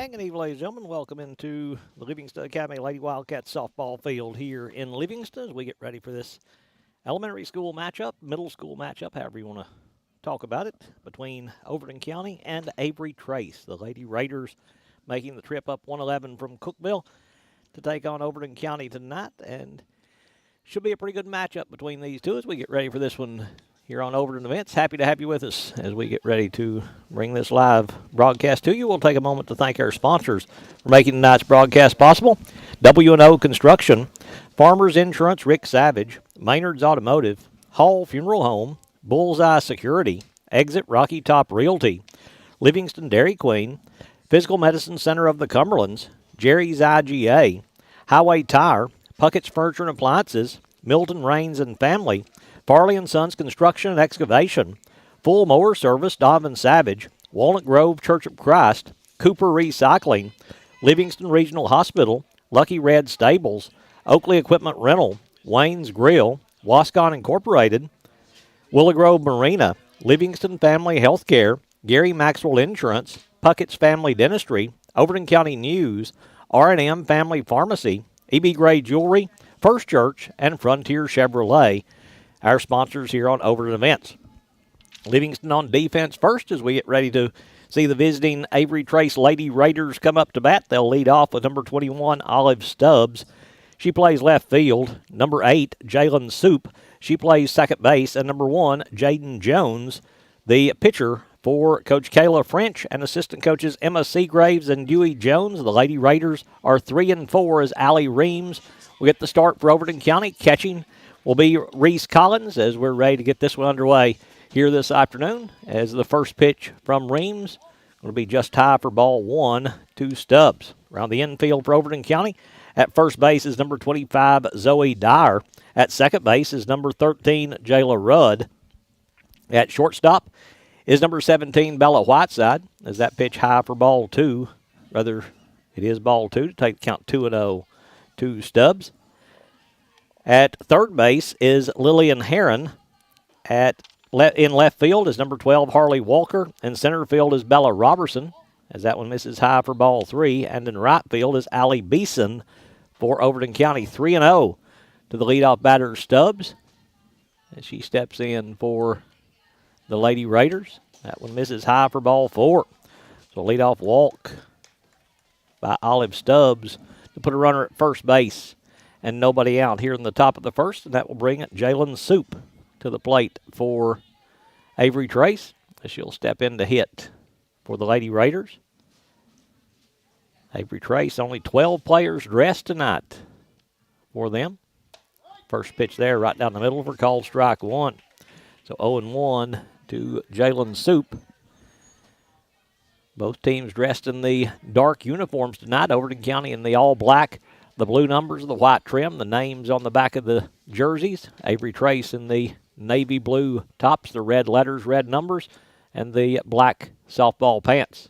And good evening, ladies and gentlemen. Welcome into the Livingston Academy Lady Wildcats softball field here in Livingston as we get ready for this elementary school matchup, middle school matchup, however you want to talk about it, between Overton County and Avery Trace. The Lady Raiders making the trip up 111 from Cookville to take on Overton County tonight, and should be a pretty good matchup between these two as we get ready for this one here on Overton Events. Happy to have you with us as we get ready to bring this live broadcast to you. We'll take a moment to thank our sponsors for making tonight's broadcast possible. W&O Construction, Farmers Insurance, Rick Savage, Maynard's Automotive, Hall Funeral Home, Bullseye Security, Exit Rocky Top Realty, Livingston Dairy Queen, Physical Medicine Center of the Cumberlands, Jerry's IGA, Highway Tire, Puckett's Furniture and Appliances, Milton Rains and Family, Farley & Sons Construction and Excavation, Full Mower Service, Donovan Savage, Walnut Grove Church of Christ, Cooper Recycling, Livingston Regional Hospital, Lucky Red Stables, Oakley Equipment Rental, Wayne's Grill, Wascon Incorporated, Willow Grove Marina, Livingston Family Healthcare, Gary Maxwell Insurance, Puckett's Family Dentistry, Overton County News, R&M Family Pharmacy, E.B. Gray Jewelry, First Church, and Frontier Chevrolet, our sponsors here on Overton Events. Livingston on defense first as we get ready to see the visiting Avery Trace Lady Raiders come up to bat. They'll lead off with number 21, Olive Stubbs. She plays left field. Number 8, Jalen Soup. She plays second base. And number 1, Jaden Jones, the pitcher for Coach Kayla French and assistant coaches Emma Seagraves and Dewey Jones. The Lady Raiders are 3-4 as Allie Reams will get the start for Overton County. Catching will be Reese Collins as we're ready to get this one underway here this afternoon as the first pitch from Reams will be just high for ball 1 to Stubbs. Around the infield for Overton County, at first base is number 25, Zoe Dyer. At second base is number 13, Jayla Rudd. At shortstop is number 17, Bella Whiteside, as that pitch high for ball 2. Rather, it is ball 2 to take the count 2-0 to Stubbs. At third base is Lillian Heron. In left field is number 12, Harley Walker. In center field is Bella Robertson, as that one misses high for ball 3. And in right field is Allie Beeson for Overton County, 3-0 to the leadoff batter, Stubbs, as she steps in for the Lady Raiders. That one misses high for ball 4. So leadoff walk by Olive Stubbs to put a runner at first base and nobody out here in the top of the first, and that will bring Jalen Soup to the plate for Avery Trace, as she'll step in to hit for the Lady Raiders. Avery Trace, only 12 players dressed tonight for them. First pitch there, right down the middle for called strike 1. So 0-1 to Jalen Soup. Both teams dressed in the dark uniforms tonight. Overton County in the all-black, the blue numbers, the white trim, the names on the back of the jerseys. Avery Trace in the navy blue tops, the red letters, red numbers, and the black softball pants.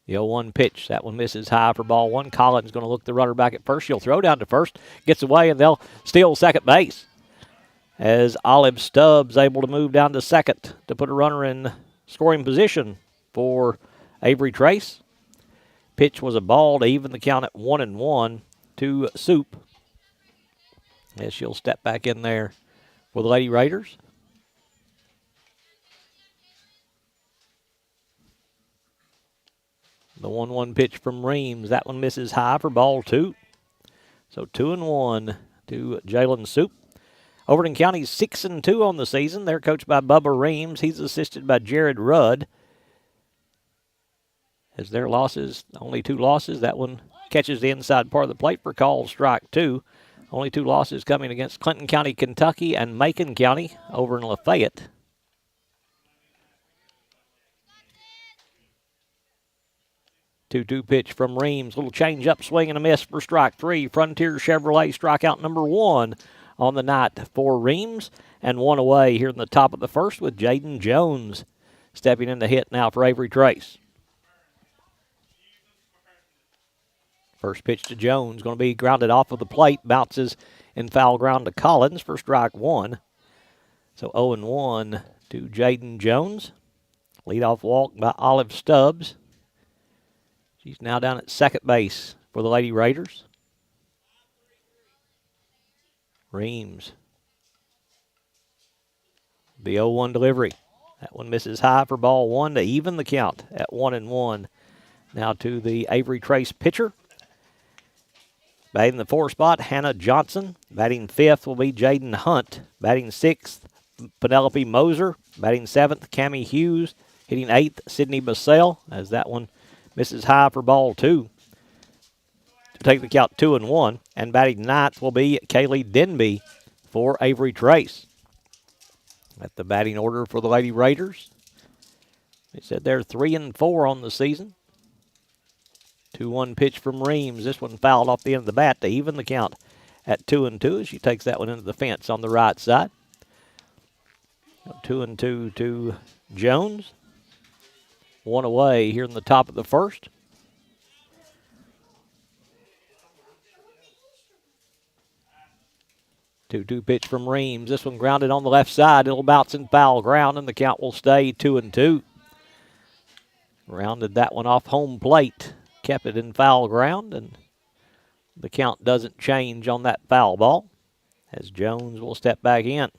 The 0-1 pitch, that one misses high for ball 1. Collins going to look the runner back at first. She'll throw down to first, gets away, and they'll steal second base, as Olive Stubbs able to move down to second to put a runner in scoring position for Avery Trace. Pitch was a ball to even the count at 1-1 to Soup, as she'll step back in there for the Lady Raiders. The 1-1 pitch from Reams, that one misses high for ball 2. So 2-1 to Jalen Soup. Overton County's 6-2 on the season. They're coached by Bubba Reams. He's assisted by Jared Rudd. As their losses, only 2 losses. That one catches the inside part of the plate for called strike 2. Only 2 losses coming against Clinton County, Kentucky, and Macon County over in Lafayette. Two-two pitch from Reams. Little change-up swing and a miss for strike 3. Frontier Chevrolet strikeout number 1 on the night for Reams. And 1 away here in the top of the first with Jaden Jones stepping in to hit now for Avery Trace. First pitch to Jones, going to be grounded off of the plate, bounces in foul ground to Collins for strike 1. So 0-1 to Jaden Jones. Leadoff walk by Olive Stubbs. She's now down at second base for the Lady Raiders. Reams. The 0-1 delivery. That one misses high for ball one to even the count at 1-1. Now to the Avery Trace pitcher. Batting the 4 spot, Hannah Johnson. Batting 5th will be Jaden Hunt. Batting 6th, Penelope Moser. Batting 7th, Cammie Hughes. Hitting 8th, Sydney Bassell, as that one misses high for ball 2. To take the count 2-1. And batting 9th will be Kaylee Denby for Avery Trace. At the batting order for the Lady Raiders. They said they're 3-4 on the season. 2-1 pitch from Reams. This one fouled off the end of the bat to even the count at 2-2 as she takes that one into the fence on the right side. 2-2 to Jones. One away here in the top of the first. Two pitch from Reams. This one grounded on the left side. It'll bounce in foul ground, and the count will stay 2-2. Rounded that one off home plate. Kept it in foul ground, and the count doesn't change on that foul ball as Jones will step back in.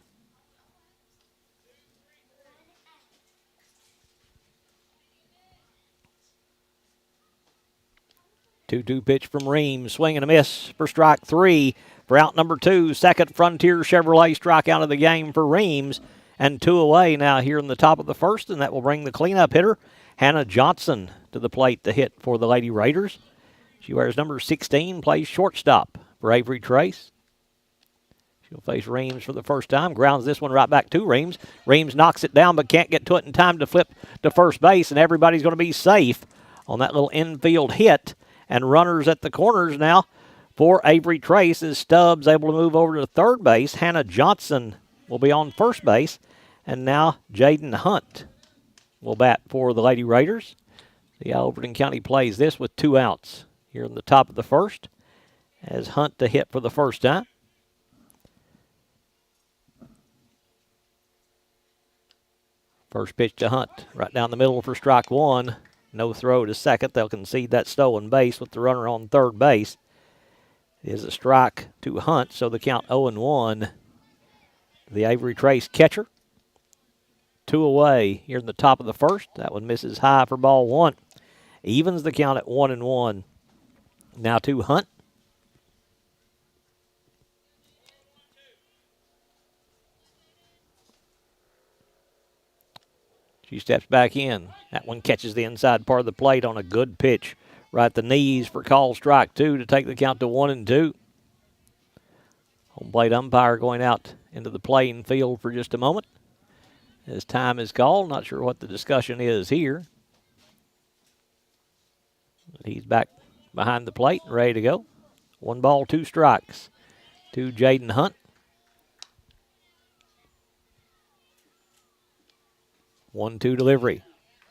2-2 pitch from Reams. Swing and a miss for strike 3. For out number 2, second Frontier Chevrolet strikeout of the game for Reams. And 2 away now here in the top of the first, and that will bring the cleanup hitter, Hannah Johnson, to the plate to hit for the Lady Raiders. She wears number 16, plays shortstop for Avery Trace. She'll face Reams for the first time. Grounds this one right back to Reams. Reams knocks it down but can't get to it in time to flip to first base, and everybody's going to be safe on that little infield hit. And runners at the corners now for Avery Trace is Stubbs able to move over to third base. Hannah Johnson will be on first base. And now Jaden Hunt will bat for the Lady Raiders. See how Overton County plays this with 2 outs here in the top of the first as Hunt to hit for the first time. First pitch to Hunt, right down the middle for strike 1. No throw to second. They'll concede that stolen base with the runner on third base. It is a strike to Hunt, so the count 0-1. The Avery Trace catcher. 2 away here in the top of the first. That one misses high for ball 1. Evens the count at 1-1. Now to Hunt. She steps back in. That one catches the inside part of the plate on a good pitch. Right at the knees for call strike 2 to take the count to 1-2. Home plate umpire going out into the playing field for just a moment. As time is called, not sure what the discussion is here. But he's back behind the plate and ready to go. 1 ball, 2 strikes to Jaden Hunt. 1-2 delivery.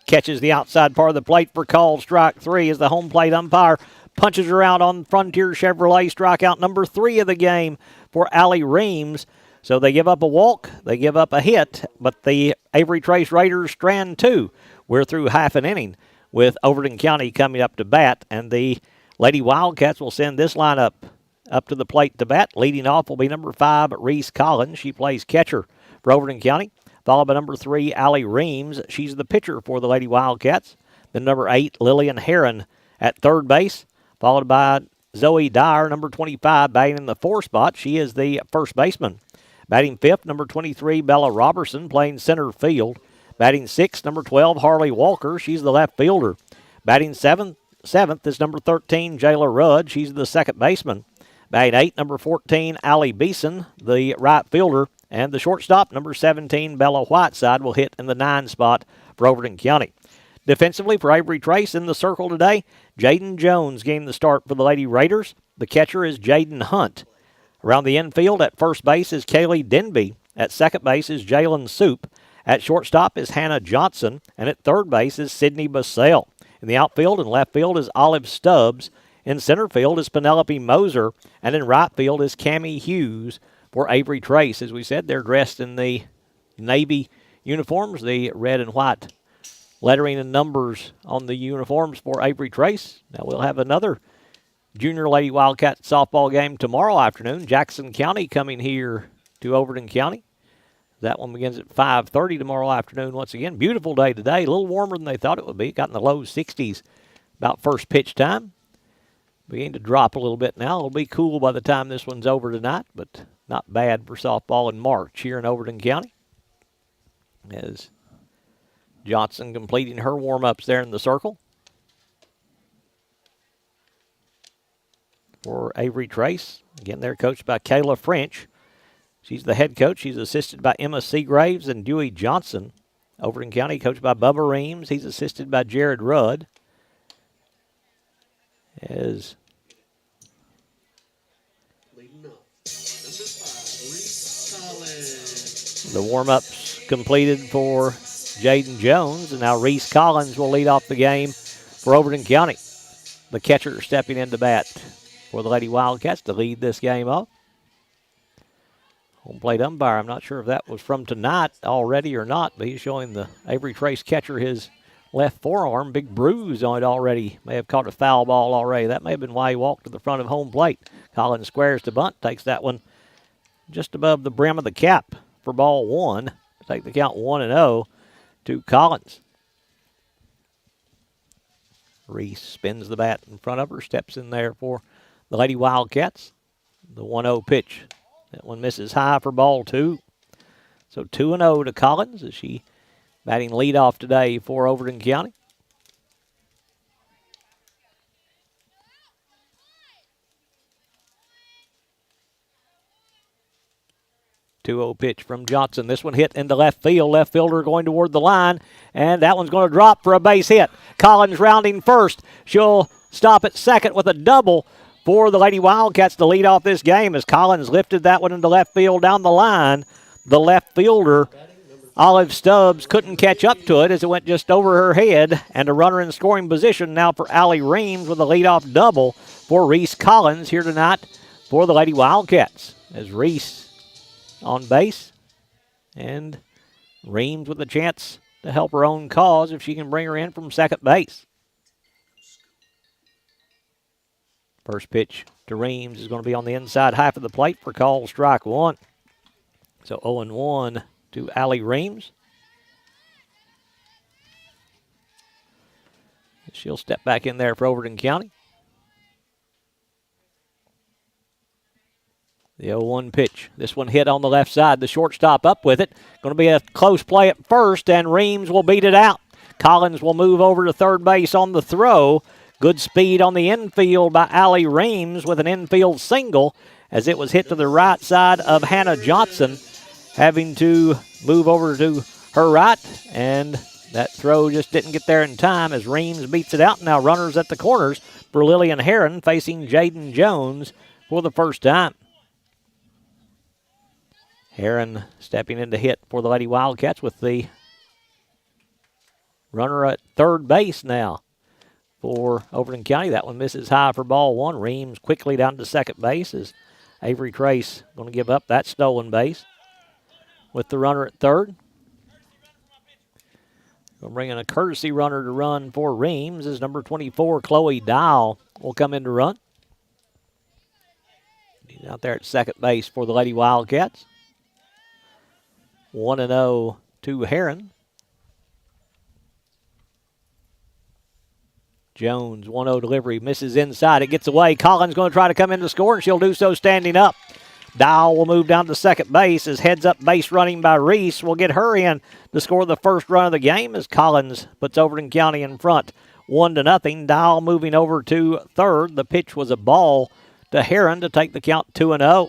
Catches the outside part of the plate for call strike 3 as the home plate umpire punches her out on Frontier Chevrolet strikeout number 3 of the game for Allie Reams. So they give up a walk, they give up a hit, but the Avery Trace Raiders strand 2. We're through half an inning with Overton County coming up to bat, and the Lady Wildcats will send this lineup up to the plate to bat. Leading off will be number 5, Reese Collins. She plays catcher for Overton County. Followed by number 3, Allie Reams. She's the pitcher for the Lady Wildcats. Then number 8, Lillian Heron at third base. Followed by Zoe Dyer, number 25, batting in the 4 spot. She is the first baseman. Batting 5th, number 23, Bella Robertson, playing center field. Batting 6th, number 12, Harley Walker. She's the left fielder. Batting 7th is number 13, Jayla Rudd. She's the second baseman. Batting 8th, number 14, Allie Beeson, the right fielder. And the shortstop, number 17, Bella Whiteside, will hit in the 9 spot for Overton County. Defensively for Avery Trace in the circle today, Jaden Jones gained the start for the Lady Raiders. The catcher is Jaden Hunt. Around the infield at first base is Kaylee Denby. At second base is Jalen Soup. At shortstop is Hannah Johnson. And at third base is Sydney Bassell. In the outfield and left field is Olive Stubbs. In center field is Penelope Moser. And in right field is Cammie Hughes for Avery Trace. As we said, they're dressed in the navy uniforms, the red and white lettering and numbers on the uniforms for Avery Trace. Now we'll have another Junior Lady Wildcat softball game tomorrow afternoon. Jackson County coming here to Overton County. That one begins at 5:30 tomorrow afternoon. Once again, beautiful day today. A little warmer than they thought it would be. Got in the low 60s about first pitch time. Beginning to drop a little bit now. It'll be cool by the time this one's over tonight, but not bad for softball in March here in Overton County. As Johnson completing her warm-ups there in the circle for Avery Trace. Again, they're coached by Kayla French. She's the head coach. She's assisted by Emma Seagraves and Dewey Johnson. Overton County coached by Bubba Reams. He's assisted by Jared Rudd. As the warm-ups completed for Jaden Jones, and now Reese Collins will lead off the game for Overton County. The catcher stepping into bat for the Lady Wildcats to lead this game off. Home plate umpire, I'm not sure if that was from tonight already or not, but he's showing the Avery Trace catcher his left forearm, big bruise on it already. May have caught a foul ball already. That may have been why he walked to the front of home plate. Collins squares to bunt, takes that one just above the brim of the cap for ball one. Take the count 1-0 to Collins. Reese spins the bat in front of her, steps in there for the Lady Wildcats. The 1-0 pitch. That one misses high for ball two. So 2-0 to Collins as she batting leadoff today for Overton County. Pitch from Johnson. This one hit into left field. Left fielder going toward the line, and that one's going to drop for a base hit. Collins rounding first. She'll stop at second with a double for the Lady Wildcats to lead off this game as Collins lifted that one into left field down the line. The left fielder, Olive Stubbs, couldn't catch up to it as it went just over her head, and a runner in scoring position now for Allie Reams with a leadoff double for Reese Collins here tonight for the Lady Wildcats. As Reese on base, and Reams with a chance to help her own cause if she can bring her in from second base. First pitch to Reams is going to be on the inside half of the plate for call strike one. So 0-1 to Allie Reams. She'll step back in there for Overton County. The 0-1 pitch. This one hit on the left side. The shortstop up with it. Going to be a close play at first, and Reams will beat it out. Collins will move over to third base on the throw. Good speed on the infield by Allie Reams with an infield single as it was hit to the right side of Hannah Johnson, having to move over to her right, and that throw just didn't get there in time as Reams beats it out. Now runners at the corners for Lillian Heron facing Jaden Jones for the first time. Heron stepping in to hit for the Lady Wildcats with the runner at third base now for Overton County. That one misses high for ball one. Reams quickly down to second base as Avery Trace going to give up that stolen base with the runner at third. Going to bring in a courtesy runner to run for Reams as number 24, Chloe Dial, will come in to run. He's out there at second base for the Lady Wildcats. 1-0 to Heron. Jones, 1-0 delivery, misses inside. It gets away. Collins going to try to come in to score, and she'll do so standing up. Dial will move down to second base as heads up base running by Reese will get her in to score the first run of the game as Collins puts Overton County in front 1-0. Dial moving over to third. The pitch was a ball to Heron to take the count 2-0.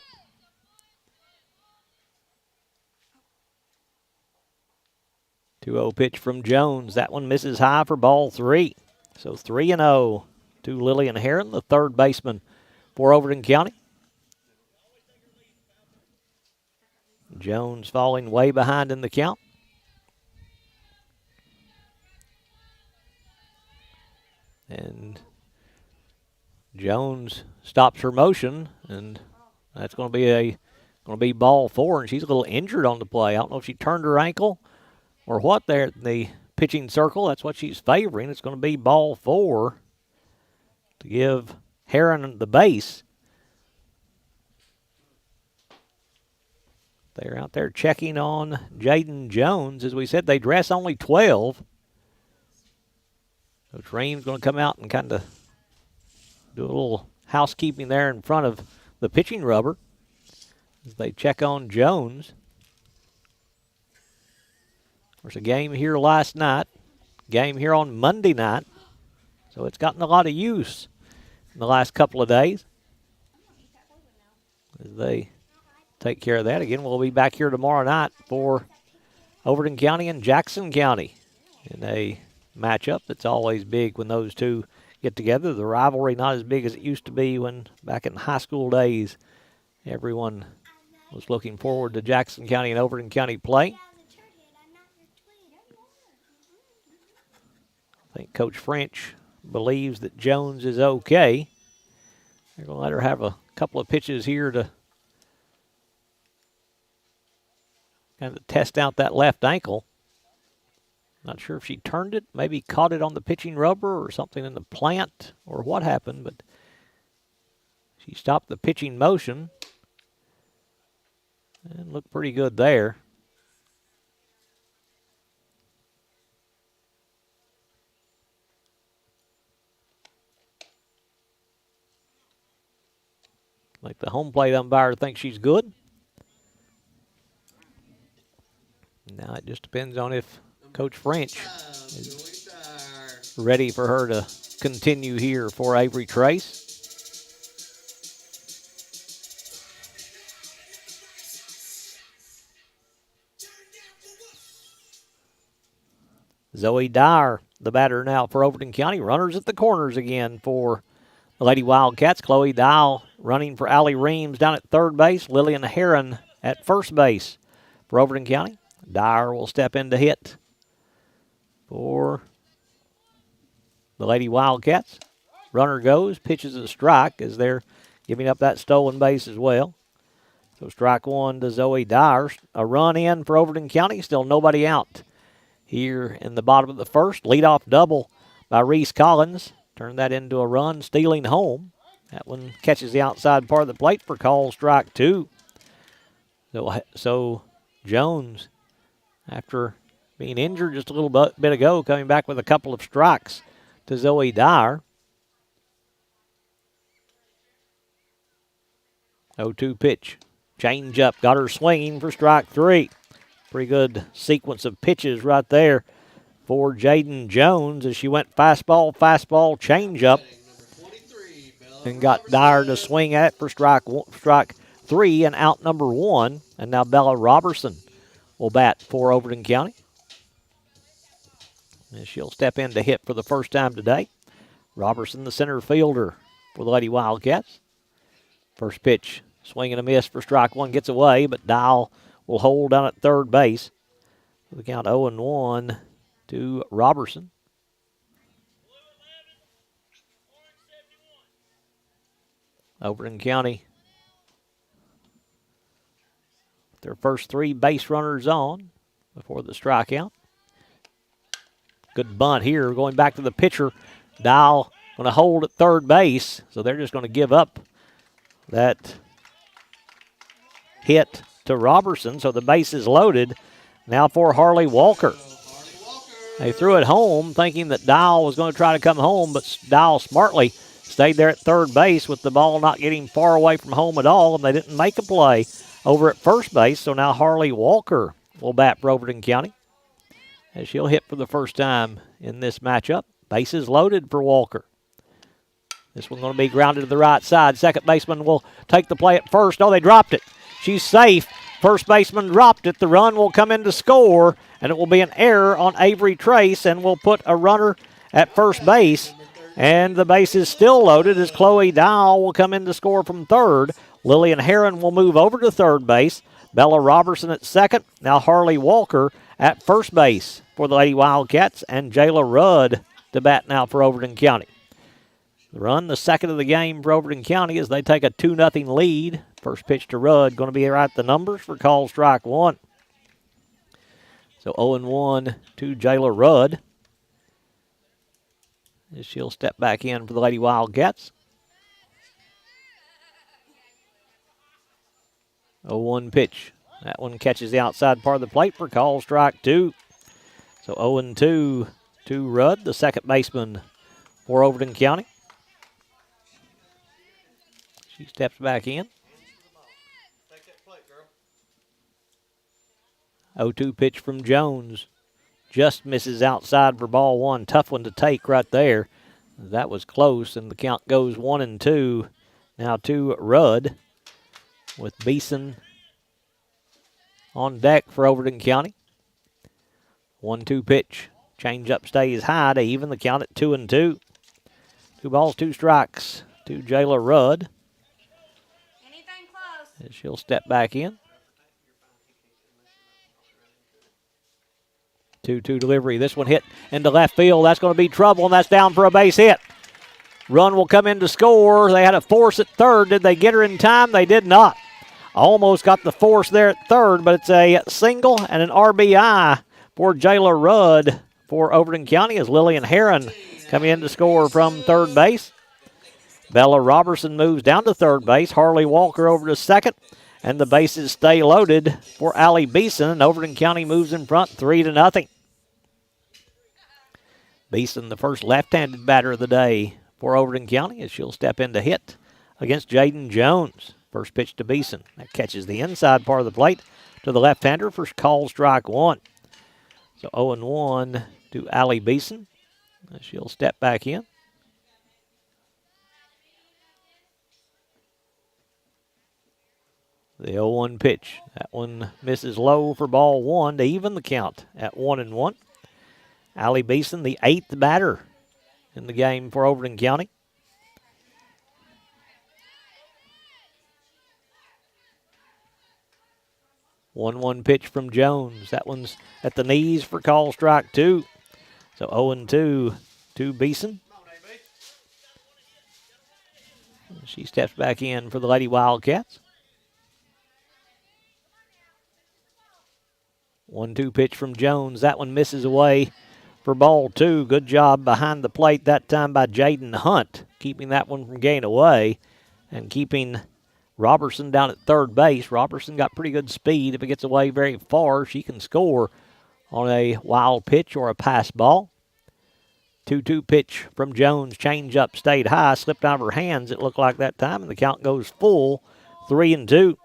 2-0 pitch from Jones. That one misses high for ball three. So 3-0 to Lillian Heron, the third baseman for Overton County. Jones falling way behind in the count. And Jones stops her motion, and that's going to be ball four, and she's a little injured on the play. I don't know if she turned her ankle or what there at the pitching circle. That's what she's favoring. It's going to be ball 4 to give Heron the base. They're out there checking on Jaden Jones. As we said, they dress only 12. Coach Rain's going to come out and kind of do a little housekeeping there in front of the pitching rubber as they check on Jones. There's a game here last night, game here on Monday night, so it's gotten a lot of use in the last couple of days as they take care of that. Again, we'll be back here tomorrow night for Overton County and Jackson County in a matchup that's always big when those two get together. The rivalry not as big as it used to be when back in high school days everyone was looking forward to Jackson County and Overton County play. I think Coach French believes that Jones is okay. They're going to let her have a couple of pitches here to kind of test out that left ankle. Not sure if she turned it, maybe caught it on the pitching rubber or something in the plant or what happened, but she stopped the pitching motion and looked pretty good there. Like the home plate umpire thinks she's good. Now it just depends on if Coach French is ready for her to continue here for Avery Trace. Zoe Dyer, the batter now for Overton County. Runners at the corners again for the Lady Wildcats. Chloe Dial running for Allie Reams down at third base. Lillian Heron at first base for Overton County. Dyer will step in to hit for the Lady Wildcats. Runner goes, pitches a strike as they're giving up that stolen base as well. So strike one to Zoe Dyer. A run in for Overton County. Still nobody out here in the bottom of the first. Leadoff double by Reese Collins. Turned that into a run, stealing home. That one catches the outside part of the plate for call strike 2. So Jones, after being injured just a little bit ago, coming back with a couple of strikes to Zoe Dyer. 0-2 pitch. Change up. Got her swinging for strike 3. Pretty good sequence of pitches right there for Jaden Jones as she went fastball, change up, and got Dyer to swing at for strike 3 and out number 1. And now Bella Robertson will bat for Overton County. And she'll step in to hit for the first time today. Robertson, the center fielder for the Lady Wildcats. First pitch, swing and a miss for strike 1, gets away, but Dial will hold down at third base. The count 0-1 to Robertson. Overton County, their first 3 base runners on before the strikeout. Good bunt here, going back to the pitcher. Dial going to hold at third base, so they're just going to give up that hit to Robertson, so the base is loaded. Now for Harley Walker. They threw it home thinking that Dial was going to try to come home, but Dial smartly stayed there at third base with the ball not getting far away from home at all, and they didn't make a play over at first base. So now Harley Walker will bat for Overton County as she'll hit for the first time in this matchup. Bases loaded for Walker. This one's going to be grounded to the right side. Second baseman will take the play at first. Oh, they dropped it. She's safe. First baseman dropped it. The run will come in to score, and it will be an error on Avery Trace, and will put a runner at first base. And the base is still loaded as Chloe Dial will come in to score from third. Lillian Heron will move over to third base. Bella Robertson at second. Now Harley Walker at first base for the Lady Wildcats, and Jayla Rudd to bat now for Overton County. The run, the second of the game for Overton County as they take a 2-0 lead. First pitch to Rudd, going to be right at the numbers for call strike 1. So 0-1 to Jayla Rudd. As she'll step back in for the Lady Wildcats. 0-1 pitch. That one catches the outside part of the plate for call strike 2. So 0-2 to Rudd, the second baseman for Overton County. She steps back in. 0-2 pitch from Jones. Just misses outside for ball 1. Tough one to take right there. That was close, and the count goes 1-2. Now to Rudd with Beeson on deck for Overton County. 1-2 pitch. Change up stays high to even the count at 2-2. 2 balls, 2 strikes to Jayla Rudd. Anything close. And she'll step back in. 2-2 delivery. This one hit into left field. That's going to be trouble, and that's down for a base hit. Run will come in to score. They had a force at third. Did they get her in time? They did not. Almost got the force there at third, but it's a single and an RBI for Jayla Rudd for Overton County as Lillian Heron coming in to score from third base. Bella Robertson moves down to third base. Harley Walker over to second. And the bases stay loaded for Allie Beeson. And Overton County moves in front 3-0. Beeson, the first left-handed batter of the day for Overton County, as she'll step in to hit against Jaden Jones. First pitch to Beeson. That catches the inside part of the plate to the left-hander for call strike 1. So 0-1 to Allie Beeson. She'll step back in. The 0-1 pitch. That one misses low for ball 1 to even the count at 1-1. Allie Beeson, the 8th batter in the game for Overton County. One pitch from Jones. That one's at the knees for call strike 2. So 0-2 to Beeson. She steps back in for the Lady Wildcats. 1-2 pitch from Jones. That one misses away for ball 2. Good job behind the plate that time by Jaden Hunt, keeping that one from getting away and keeping Robertson down at third base. Robertson got pretty good speed. If it gets away very far, she can score on a wild pitch or a pass ball. 2-2 pitch from Jones. Change up, stayed high, slipped out of her hands, it looked like that time, and the count goes full 3-2.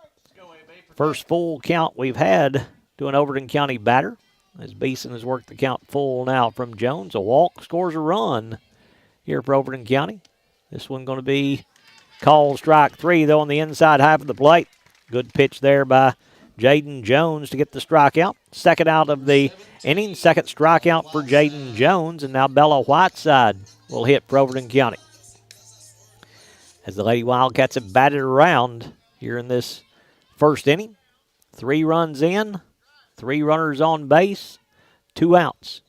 First full count we've had to an Overton County batter, as Beeson has worked the count full now from Jones. A walk, scores a run here for Overton County. This one going to be called strike 3, though, on the inside half of the plate. Good pitch there by Jaden Jones to get the strikeout. Second out of the inning, second strikeout for Jaden Jones, and now Bella Whiteside will hit for Overton County. As the Lady Wildcats have batted around here in this first inning. 3 runs in, 3 runners on base, 2 outs.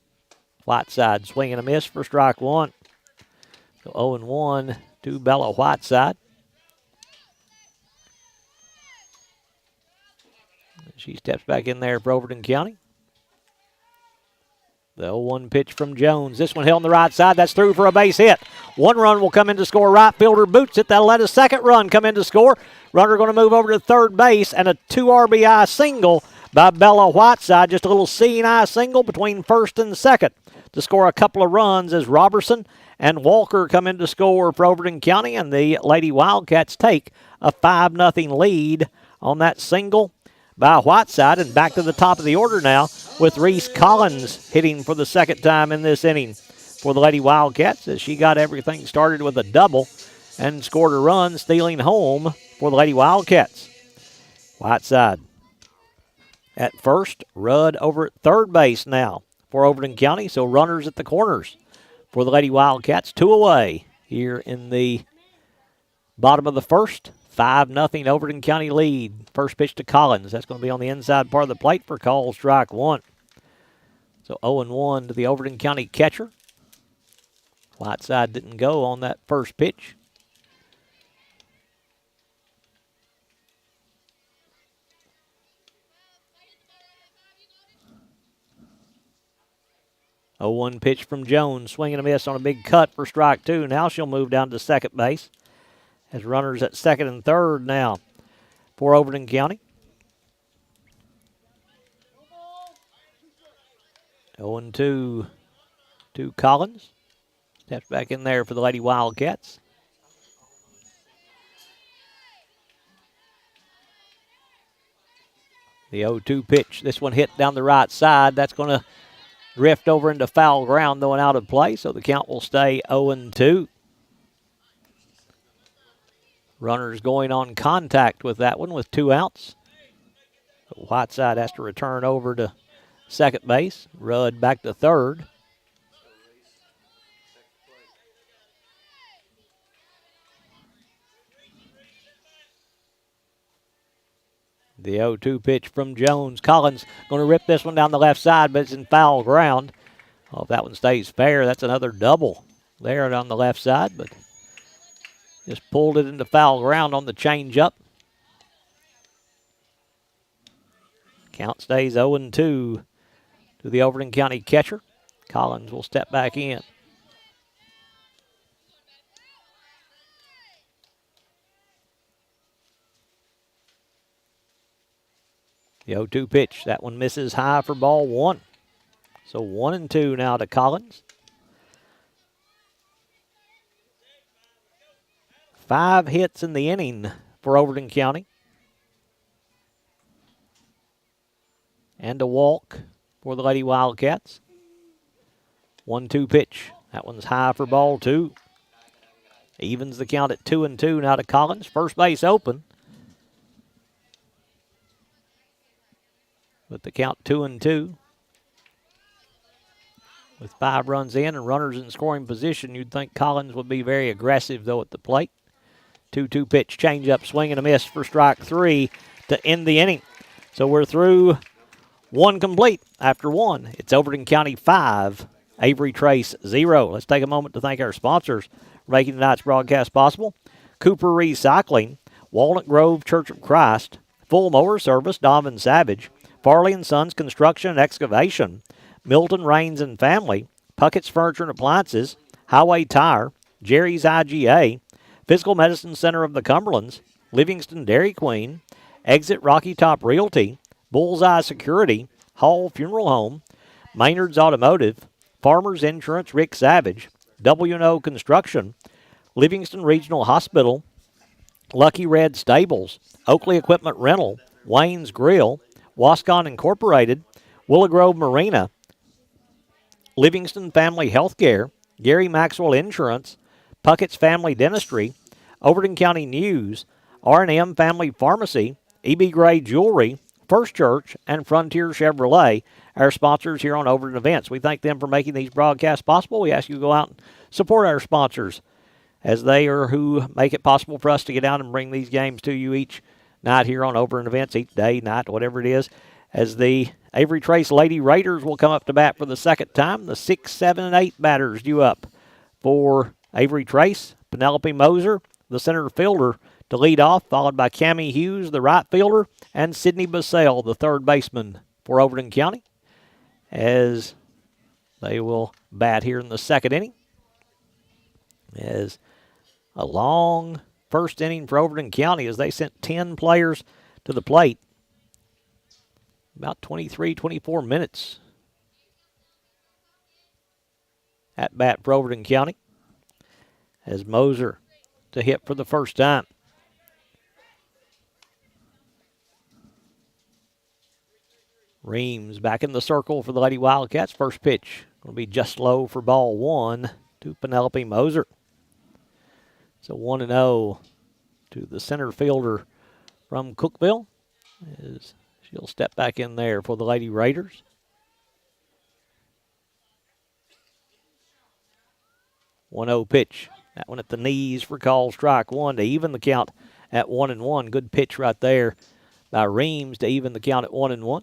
Whiteside swing and a miss for strike 1. So 0-1 to Bella Whiteside. She steps back in there for Overton County. The 0-1 pitch from Jones. This one held on the right side. That's through for a base hit. 1 run will come in to score. Right fielder boots it. That'll let a second run come in to score. Runner going to move over to third base, and a 2 RBI single by Bella Whiteside. Just a little seeing-eye single between first and second to score a couple of runs as Robertson and Walker come in to score for Overton County, and the Lady Wildcats take a 5-0 lead on that single by Whiteside. And back to the top of the order now with Reese Collins hitting for the second time in this inning for the Lady Wildcats, as she got everything started with a double and scored a run, stealing home for the Lady Wildcats. Whiteside at first, Rudd over at third base now for Overton County, so runners at the corners for the Lady Wildcats. 2 away here in the bottom of the first. 5-0 Overton County lead. First pitch to Collins. That's going to be on the inside part of the plate for call strike 1. So 0-1 to the Overton County catcher. Whiteside didn't go on that first pitch. 0-1 pitch from Jones. Swing and a miss on a big cut for strike two. Now she'll move down to second base. Has runners at second and third now for Overton County. 0-2 to Collins. Steps back in there for the Lady Wildcats. The 0-2 pitch. This one hit down the right side. That's going to drift over into foul ground, though, and out of play, so the count will stay 0-2. Runners going on contact with that one with 2 outs. Whiteside has to return over to second base. Rudd back to third. The 0-2 pitch from Jones. Collins going to rip this one down the left side, but it's in foul ground. Oh, if that one stays fair, that's another double there on the left side, but just pulled it into foul ground on the changeup. Count stays 0-2 to the Overton County catcher. Collins will step back in. The 0-2 pitch. That one misses high for ball one. So 1-2 now to Collins. 5 hits in the inning for Overton County. And a walk for the Lady Wildcats. 1-2 pitch. That one's high for ball two. Evens the count at 2-2 now to Collins. First base open. With the count 2-2. With 5 runs in and runners in scoring position, you'd think Collins would be very aggressive, though, at the plate. 2-2 pitch, change up, swing and a miss for strike 3 to end the inning. So we're through 1 complete after 1. It's Overton County 5, Avery Trace 0. Let's take a moment to thank our sponsors for making tonight's broadcast possible. Cooper Recycling, Walnut Grove Church of Christ, Full Mower Service, Donovan Savage, Farley & Sons Construction and Excavation, Milton Rains and Family, Puckett's Furniture and Appliances, Highway Tire, Jerry's IGA, Physical Medicine Center of the Cumberlands, Livingston Dairy Queen, Exit Rocky Top Realty, Bullseye Security, Hall Funeral Home, Maynard's Automotive, Farmers Insurance Rick Savage, W&O Construction, Livingston Regional Hospital, Lucky Red Stables, Oakley Equipment Rental, Wayne's Grill, Wascon Incorporated, Willow Grove Marina, Livingston Family Healthcare, Gary Maxwell Insurance, Puckett's Family Dentistry, Overton County News, R&M Family Pharmacy, E.B. Gray Jewelry, First Church, and Frontier Chevrolet, our sponsors here on Overton Events. We thank them for making these broadcasts possible. We ask you to go out and support our sponsors, as they are who make it possible for us to get out and bring these games to you each night here on Overton Events, each day, night, whatever it is, as the Avery Trace Lady Raiders will come up to bat for the second time. The 6, 7, and 8 batters due up for Avery Trace. Penelope Moser, the center fielder, to lead off, followed by Cammie Hughes, the right fielder, and Sydney Basell, the third baseman for Overton County, as they will bat here in the second inning. As a long first inning for Overton County, as they sent 10 players to the plate. About 23, 24 minutes at bat for Overton County, as Moser to hit for the first time. Reams back in the circle for the Lady Wildcats. First pitch going to be just low for ball one to Penelope Moser. So 1-0 to the center fielder from Cookeville, as she'll step back in there for the Lady Raiders. One-0 pitch. That one at the knees for call strike one to even the count at 1-1. Good pitch right there by Reams to even the count at 1-1.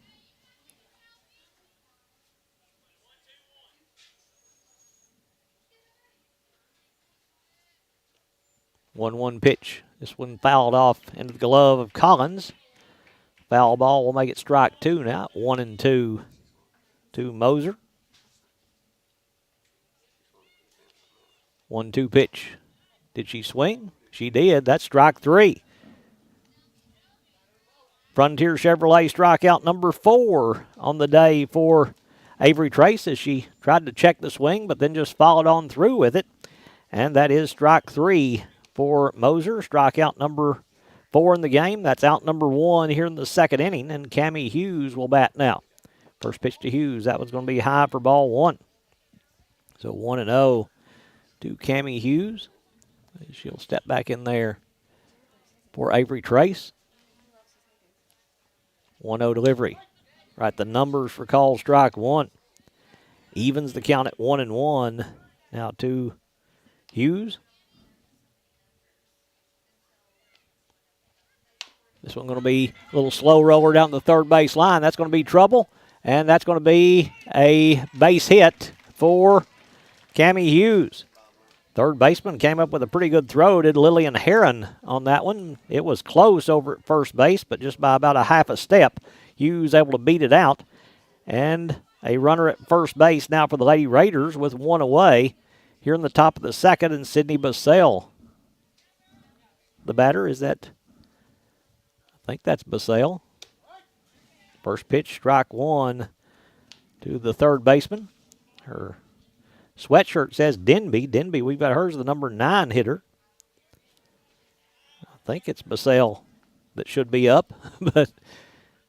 One pitch. This one fouled off into the glove of Collins. Foul ball will make it strike two now. 1-2 to Moser. 1-2 pitch. Did she swing? She did. That's strike 3. Frontier Chevrolet strikeout number 4 on the day for Avery Trace as she tried to check the swing, but then just followed on through with it. And that is strike 3 for Moser. Strikeout number 4 in the game. That's out number 1 here in the second inning, and Cammie Hughes will bat now. First pitch to Hughes. That one's going to be high for ball 1. So 1-0 to Cammie Hughes. She'll step back in there for Avery Trace. 1-0 delivery. Right, the numbers for call strike 1. Evens the count at 1-1. Now to Hughes. This one's going to be a little slow roller down the third base line. That's going to be trouble. And that's going to be a base hit for Cammie Hughes. Third baseman came up with a pretty good throw. Did Lillian Heron on that one. It was close over at first base, but just by about a half a step. Hughes able to beat it out. And a runner at first base now for the Lady Raiders with 1 away. Here in the top of the second, and Sydney Basale. The batter is that, I think that's Basale. First pitch, strike 1 to the third baseman. Her sweatshirt says Denby. Denby, we've got hers, the number 9 hitter. I think it's Basale that should be up, but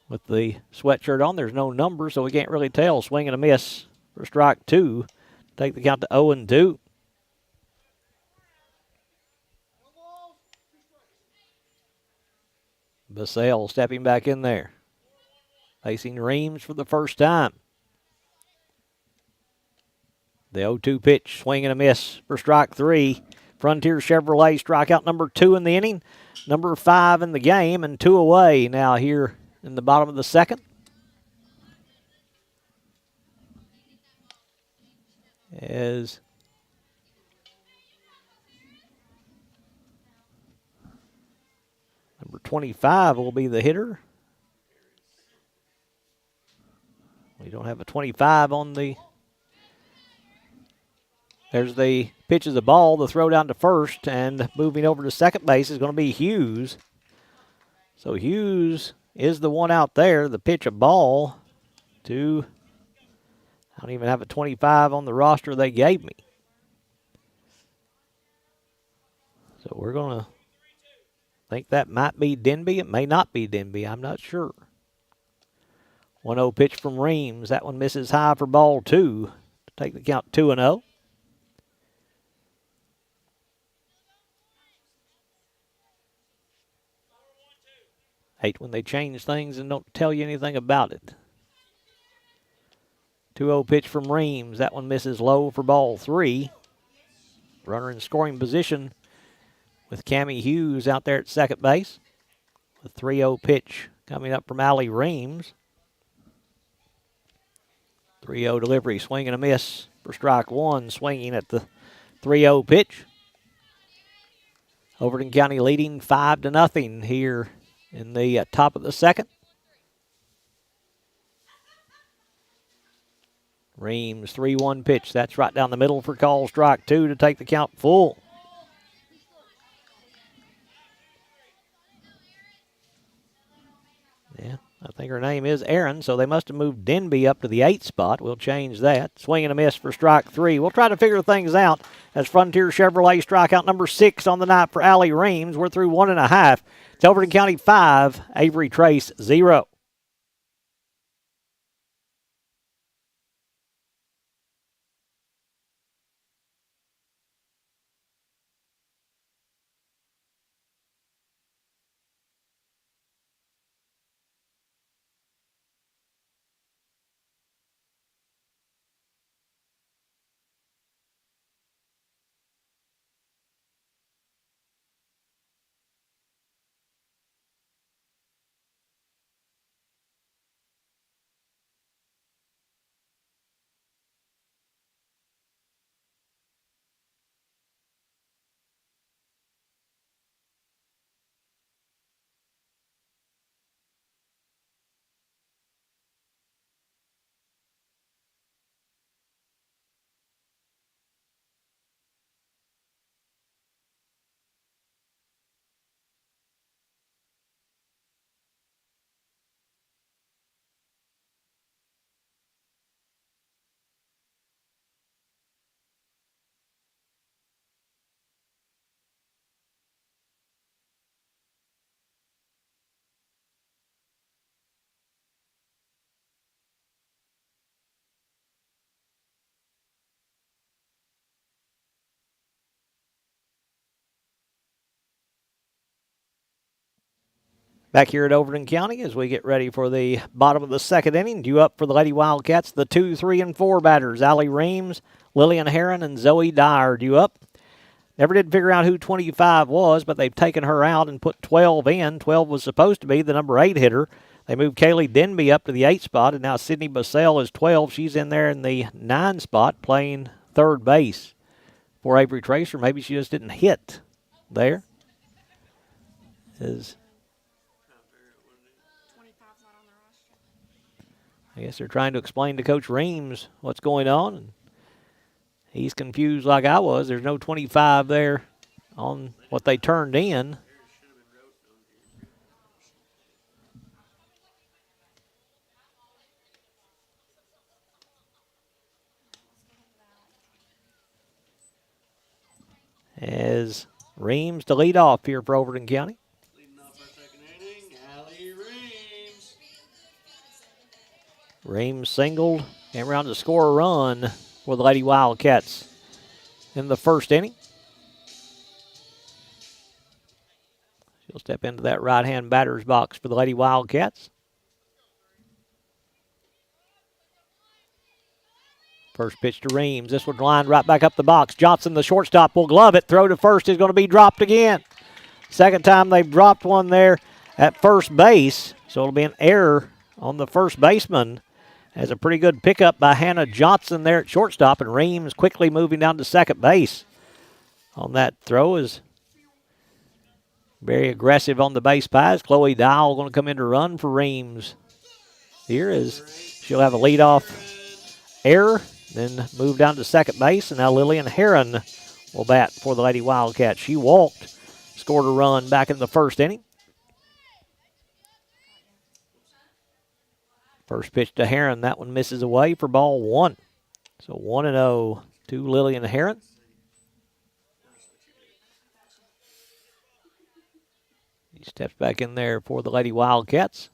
with the sweatshirt on, there's no number, so we can't really tell. Swing and a miss for strike 2. Take the count to 0-2. Basale stepping back in there. Facing Reams for the first time. The 0-2 pitch, swing and a miss for strike 3. Frontier Chevrolet strikeout number 2 in the inning, number 5 in the game, and 2 away now here in the bottom of the second. As number 25 will be the hitter. We don't have a 25 on the... There's the pitch of the ball, the throw down to first, and moving over to second base is going to be Hughes. So Hughes is the one out there. The pitch of ball to... I don't even have a 25 on the roster they gave me. So we're going to think that might be Denby. It may not be Denby. I'm not sure. 1-0 pitch from Reams. That one misses high for ball 2 to take the count 2-0. Hate when they change things and don't tell you anything about it. 2-0 pitch from Reams. That one misses low for ball 3. Runner in scoring position with Cammie Hughes out there at second base. The 3-0 pitch coming up from Allie Reams. 3-0 delivery, swing and a miss for strike 1, swinging at the 3-0 pitch. Overton County leading 5-0 here in the top of the second. Reams, 3-1 pitch. That's right down the middle for call strike 2 to take the count full. Yeah, I think her name is Aaron, so they must have moved Denby up to the 8th spot. We'll change that. Swing and a miss for strike 3. We'll try to figure things out as Frontier Chevrolet strikeout number 6 on the night for Allie Reams. We're through 1.5. It's Overton County 5, Avery Trace 0. Back here at Overton County as we get ready for the bottom of the second inning. Due up for the Lady Wildcats, the 2, 3, and 4 batters. Allie Reams, Lillian Heron, and Zoe Dyer due up. Never did figure out who 25 was, but they've taken her out and put 12 in. 12 was supposed to be the number 8 hitter. They moved Kaylee Denby up to the 8 spot, and now Sydney Bassell is 12. She's in there in the 9 spot playing third base for Avery Tracer. Maybe she just didn't hit there. I guess they're trying to explain to Coach Reams what's going on. And he's confused like I was. There's no 25 there on what they turned in. As Reams to lead off here for Overton County. Leading off our second inning, Allie Reams. Reams singled, came around to score a run for the Lady Wildcats in the first inning. She'll step into that right-hand batter's box for the Lady Wildcats. First pitch to Reams. This one lined right back up the box. Johnson, the shortstop, will glove it. Throw to first is going to be dropped again. Second time they've dropped one there at first base. So it'll be an error on the first baseman. Has a pretty good pickup by Hannah Johnson there at shortstop. And Reams quickly moving down to second base. On that throw is very aggressive on the base pass. Chloe Dowell going to come in to run for Reams. Here is she'll have a leadoff error. Then move down to second base, and now Lillian Heron will bat for the Lady Wildcats. She walked, scored a run back in the first inning. First pitch to Heron, that one misses away for ball 1. So 1-0 to Lillian Heron. He steps back in there for the Lady Wildcats.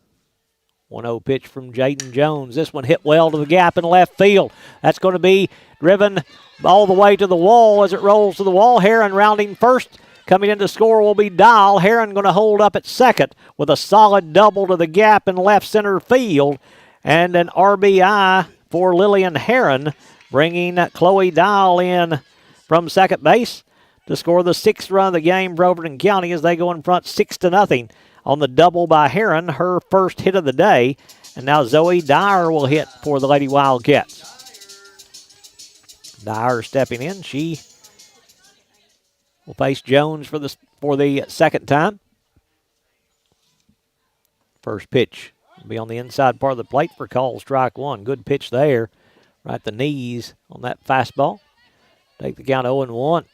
1-0 pitch from Jaden Jones. This one hit well to the gap in left field. That's going to be driven all the way to the wall as it rolls to the wall. Heron rounding first. Coming in to score will be Dial. Heron going to hold up at second with a solid double to the gap in left center field. And an RBI for Lillian Heron, bringing Chloe Dial in from second base to score the 6th run of the game for Overton County as they go in front 6-0. On the double by Heron, her first hit of the day. And now Zoe Dyer will hit for the Lady Wildcats. Dyer stepping in. She will face Jones for the second time. First pitch will be on the inside part of the plate for call strike 1. Good pitch there. Right at the knees on that fastball. Take the count 0-1.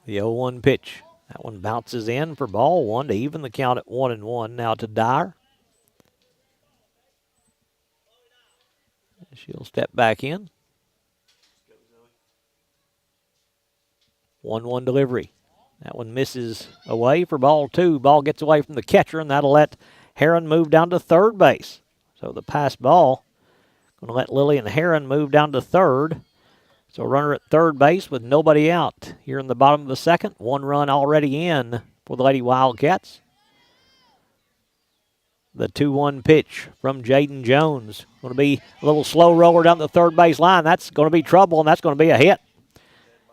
The 0-1 pitch. That one bounces in for ball 1 to even the count at 1-1. Now to Dyer. She'll step back in. 1-1 delivery. That one misses away for ball 2. Ball gets away from the catcher, and that'll let Heron move down to third base. So the pass ball going to let Lillian Heron move down to third. So runner at third base with nobody out here in the bottom of the second. 1 run already in for the Lady Wildcats. The 2-1 pitch from Jaden Jones. Going to be a little slow roller down the third base line. That's going to be trouble, and that's going to be a hit.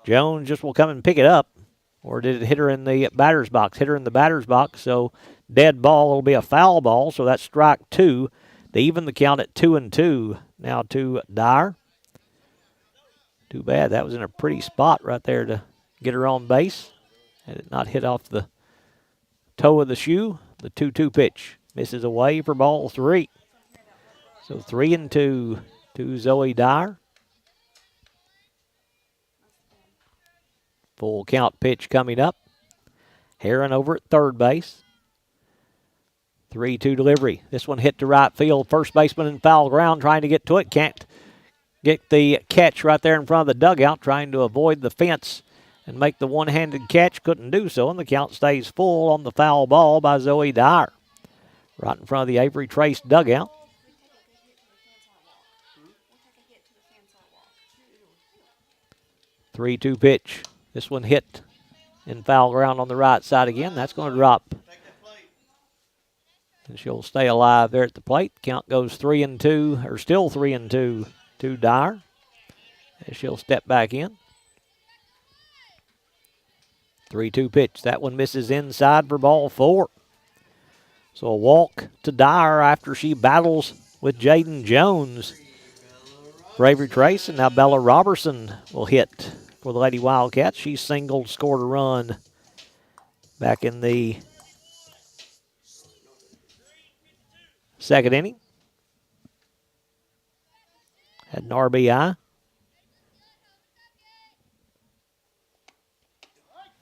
Jones just will come and pick it up. Or did it hit her in the batter's box? Hit her in the batter's box, so dead ball. It'll be a foul ball, so that's strike 2 to even the count at 2-2. Now to Dyer. Too bad. That was in a pretty spot right there to get her on base. Had it not hit off the toe of the shoe. The 2-2 pitch misses away for ball 3. So 3-2 to Zoe Dyer. Full count pitch coming up. Heron over at third base. 3-2 delivery. This one hit to right field. First baseman in foul ground trying to get to it. Can't get the catch right there in front of the dugout, trying to avoid the fence and make the one-handed catch. Couldn't do so, and the count stays full on the foul ball by Zoe Dyer. Right in front of the Avery Trace dugout. 3-2 pitch. This one hit in foul ground on the right side again. That's going to drop. And she'll stay alive there at the plate. Count goes 3-2, or still 3-2 to Dyer. And she'll step back in. 3-2 pitch. That one misses inside for ball 4. So a walk to Dyer after she battles with Jaden Jones. Bravery Trace, and now Bella Robertson will hit for the Lady Wildcats. She singled, scored a run back in the second inning. Had an RBI.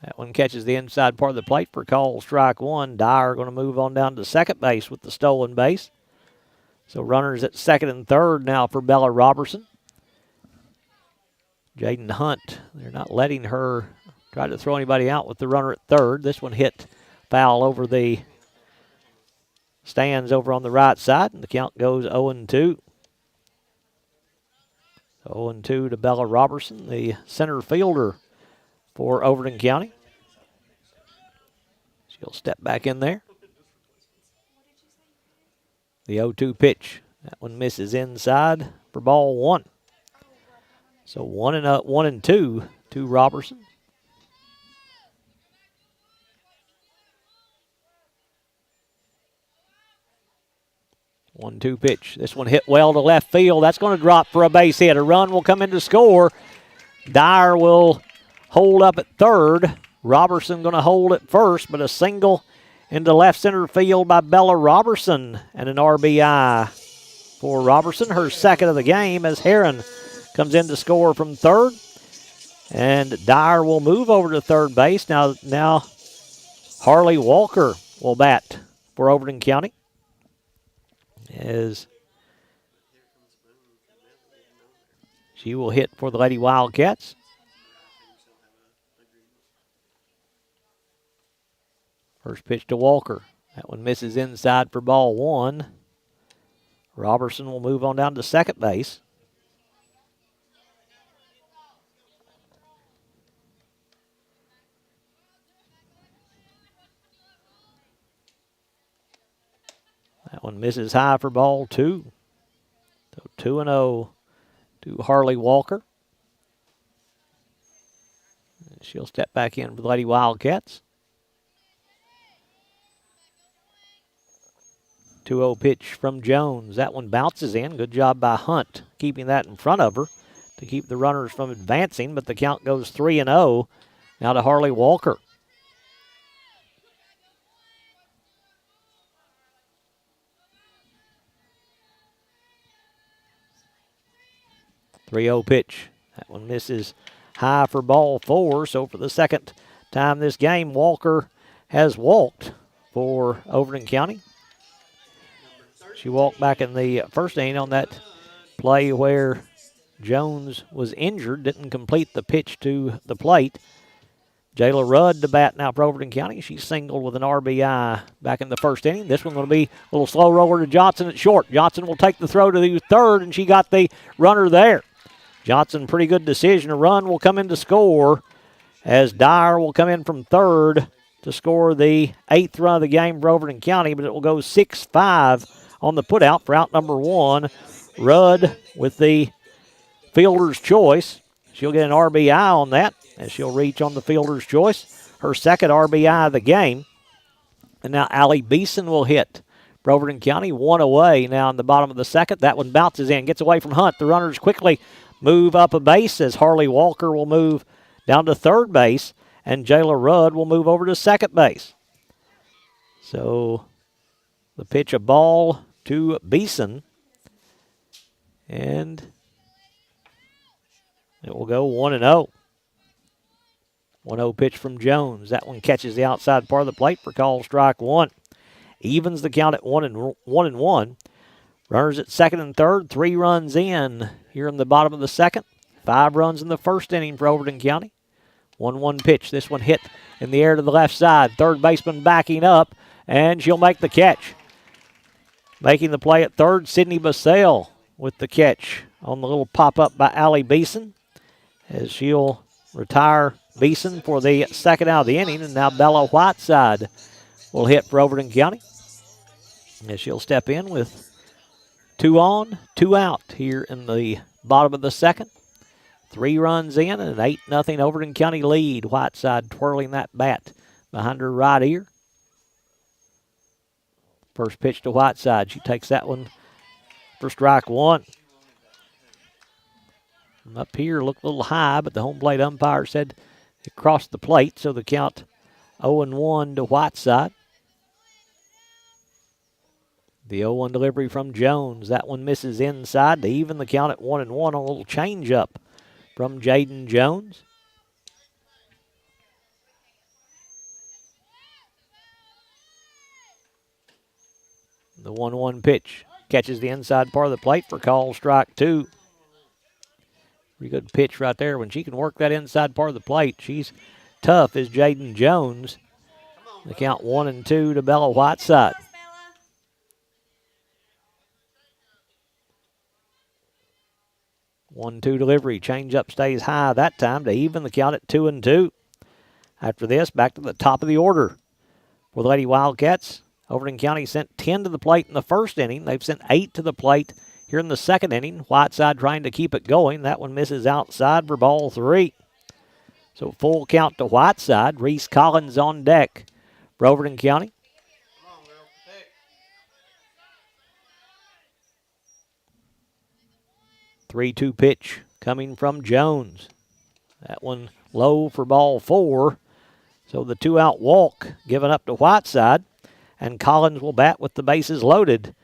That one catches the inside part of the plate for call strike 1. Dyer going to move on down to second base with the stolen base. So runners at second and third now for Bella Robertson. Jaden Hunt, they're not letting her try to throw anybody out with the runner at third. This one hit foul over the stands over on the right side, and the count goes 0-2. 0-2 to Bella Robertson, the center fielder for Overton County. She'll step back in there. The 0-2 pitch. That one misses inside for ball 1. So 1-2 to Robertson. 1-2 pitch. This one hit well to left field. That's going to drop for a base hit. A run will come in to score. Dyer will hold up at third. Robertson going to hold at first, but a single into left center field by Bella Robertson, and an RBI for Robertson, her second of the game, as Heron comes in to score from third. And Dyer will move over to third base. Now Harley Walker will bat for Overton County, as she will hit for the Lady Wildcats. First pitch to Walker. That one misses inside for ball 1. Robertson will move on down to second base. That one misses high for ball 2. So 2-0 to Harley Walker. And she'll step back in for the Lady Wildcats. 2-0 pitch from Jones. That one bounces in. Good job by Hunt keeping that in front of her to keep the runners from advancing, but the count goes 3-0 now to Harley Walker. 3-0 pitch. That one misses high for ball 4. So for the second time this game, Walker has walked for Overton County. She walked back in the first inning on that play where Jones was injured, didn't complete the pitch to the plate. Jayla Rudd to bat now for Overton County. She singled with an RBI back in the first inning. This one's going to be a little slow roller to Johnson at short. Johnson will take the throw to the third, and she got the runner there. Johnson, pretty good decision. A run will come in to score as Dyer will come in from third to score the 8th run of the game for Overton County, but it will go 6-5 on the putout for out number 1. Rudd with the fielder's choice. She'll get an RBI on that, and she'll reach on the fielder's choice. Her second RBI of the game. And now Allie Beeson will hit for Overton County. 1 away now in the bottom of the second. That one bounces in, gets away from Hunt. The runners quickly move up a base as Harley Walker will move down to third base, and Jayla Rudd will move over to second base. So the pitch, a ball to Beeson, and it will go 1-0. 1-0 pitch from Jones. That one catches the outside part of the plate for call strike 1. Evens the count at 1-1. Runners at second and third, 3 runs in here in the bottom of the second. 5 runs in the first inning for Overton County. 1-1 pitch. This one hit in the air to the left side. Third baseman backing up, and she'll make the catch. Making the play at third, Sydney Basale with the catch on the little pop-up by Allie Beeson, as she'll retire Beeson for the second out of the inning, and now Bella Whiteside will hit for Overton County. And she'll step in with 2 on, 2 out here in the bottom of the second. 3 runs in and an 8-0 Overton County lead. Whiteside twirling that bat behind her right ear. First pitch to Whiteside. She takes that one for strike 1. Up here looked a little high, but the home plate umpire said it crossed the plate, so the count 0-1 to Whiteside. The 0-1 delivery from Jones. That one misses inside to even the count at 1-1 on a little changeup from Jaden Jones. The 1-1 pitch catches the inside part of the plate for call strike 2. Pretty good pitch right there. When she can work that inside part of the plate, she's tough as Jaden Jones. The count 1-2 to Bella Whiteside. 1-2 delivery. Changeup stays high that time to even the count at 2-2. After this, back to the top of the order for the Lady Wildcats. Overton County sent 10 to the plate in the first inning. They've sent 8 to the plate here in the second inning. Whiteside trying to keep it going. That one misses outside for ball 3. So full count to Whiteside. Reese Collins on deck for Overton County. 3-2 pitch coming from Jones. That one low for ball 4. So the 2-out walk given up to Whiteside. And Collins will bat with the bases loaded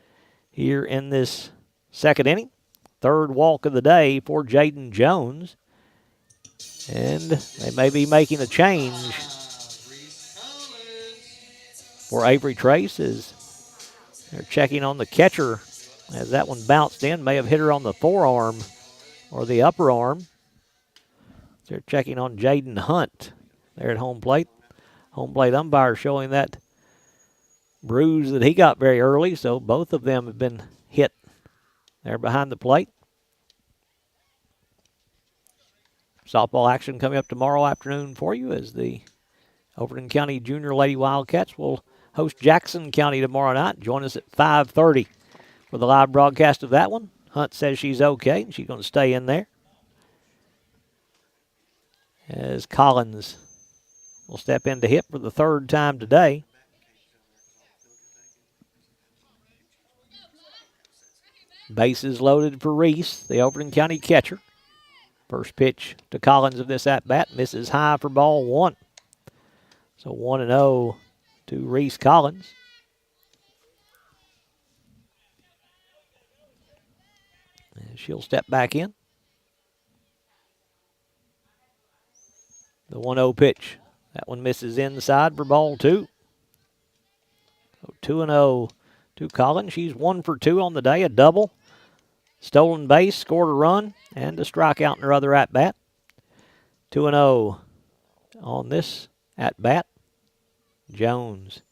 here in this second inning. Third walk of the day for Jaden Jones. And they may be making a change for Avery Trace as they're checking on the catcher as that one bounced in. May have hit her on the forearm or the upper arm. They're checking on Jaden Hunt there at home plate. Home plate umpire showing that bruise that he got very early, so both of them have been hit there behind the plate. Softball action coming up tomorrow afternoon for you as the Overton County Junior Lady Wildcats will host Jackson County tomorrow night. Join us at 5:30 for the live broadcast of that one. Hunt says she's okay and she's going to stay in there. As Collins will step in to hit for the third time today. Bases loaded for Reese, the Overton County catcher. First pitch to Collins of this at-bat misses high for ball 1. So 1-0 to Reese Collins. And she'll step back in. The 1-0 pitch. That one misses inside for ball 2. So 2-0 to Collins. She's 1 for 2 on the day, a double. Stolen base, scored a run, and a strikeout in her other at-bat. 2-0 on this at-bat. Jones.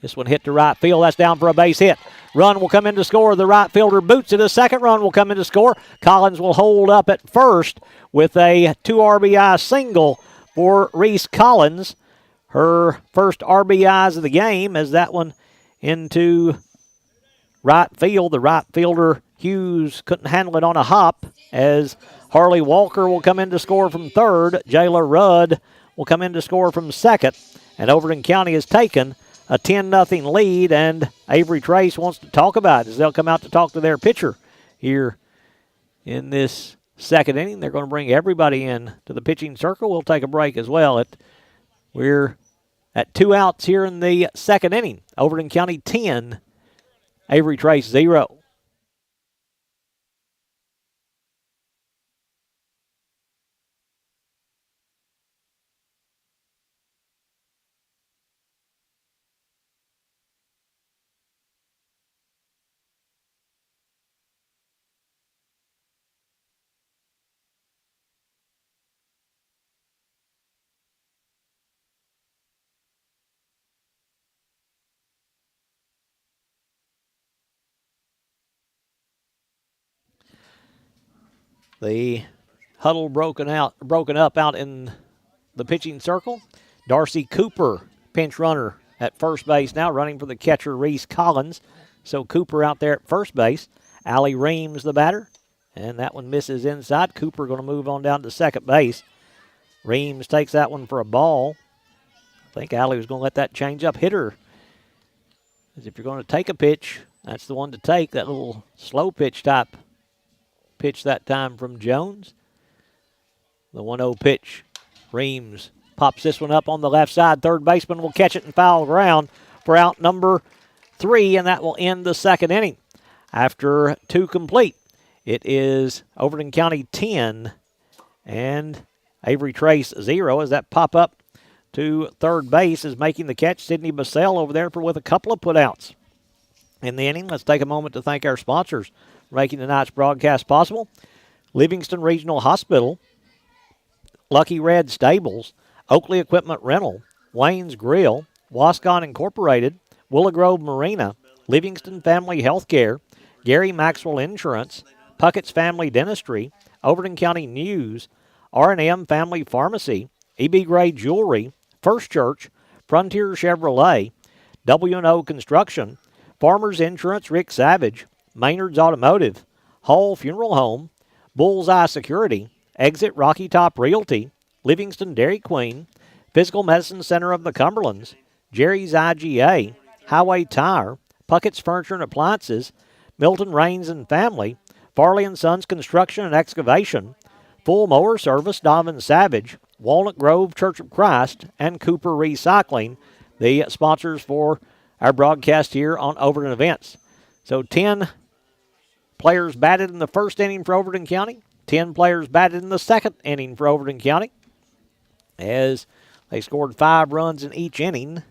This one hit to right field. That's down for a base hit. Run will come in to score. The right fielder boots it. A second run will come in to score. Collins will hold up at first with a 2 RBI single for Reese Collins. Her first RBIs of the game as that one into right field. The right fielder Hughes couldn't handle it on a hop as Harley Walker will come in to score from third. Jayla Rudd will come in to score from second. And Overton County has taken a 10-0 lead, and Avery Trace wants to talk about it as they'll come out to talk to their pitcher here in this second inning. They're going to bring everybody in to the pitching circle. We'll take a break as well. We're at 2 outs here in the second inning. Overton County 10, Avery Trace 0. The huddle broken up out in the pitching circle. Darcy Cooper, pinch runner at first base now, running for the catcher, Reese Collins. So Cooper out there at first base. Allie Reams, the batter. And that one misses inside. Cooper going to move on down to second base. Reams takes that one for a ball. I think Allie was going to let that change up hitter. As if you're going to take a pitch, that's the one to take. That little slow pitch type pitch that time from Jones. The 1-0 pitch. Reams pops this one up on the left side. Third baseman will catch it in foul ground for out number 3, and that will end the second inning. After 2 complete, it is Overton County 10 and Avery Trace 0 as that pop up to third base is making the catch. Sydney Bassell over there with a couple of putouts in the inning. Let's take a moment to thank our sponsors for making tonight's broadcast possible. Livingston Regional Hospital, Lucky Red Stables, Oakley Equipment Rental, Wayne's Grill, Wascon Incorporated, Willow Grove Marina, Livingston Family Healthcare, Gary Maxwell Insurance, Puckett's Family Dentistry, Overton County News, R&M Family Pharmacy, E.B. Gray Jewelry, First Church, Frontier Chevrolet, W&O Construction, Farmers Insurance, Rick Savage, Maynard's Automotive, Hall Funeral Home, Bullseye Security, Exit Rocky Top Realty, Livingston Dairy Queen, Physical Medicine Center of the Cumberlands, Jerry's IGA, Highway Tire, Puckett's Furniture and Appliances, Milton Rains and Family, Farley and Sons Construction and Excavation, Full Mower Service, Donovan Savage, Walnut Grove Church of Christ, and Cooper Recycling, the sponsors for our broadcast here on Overton Events. So 10 players batted in the first inning for Overton County, 10 players batted in the second inning for Overton County, as they scored 5 runs in each inning,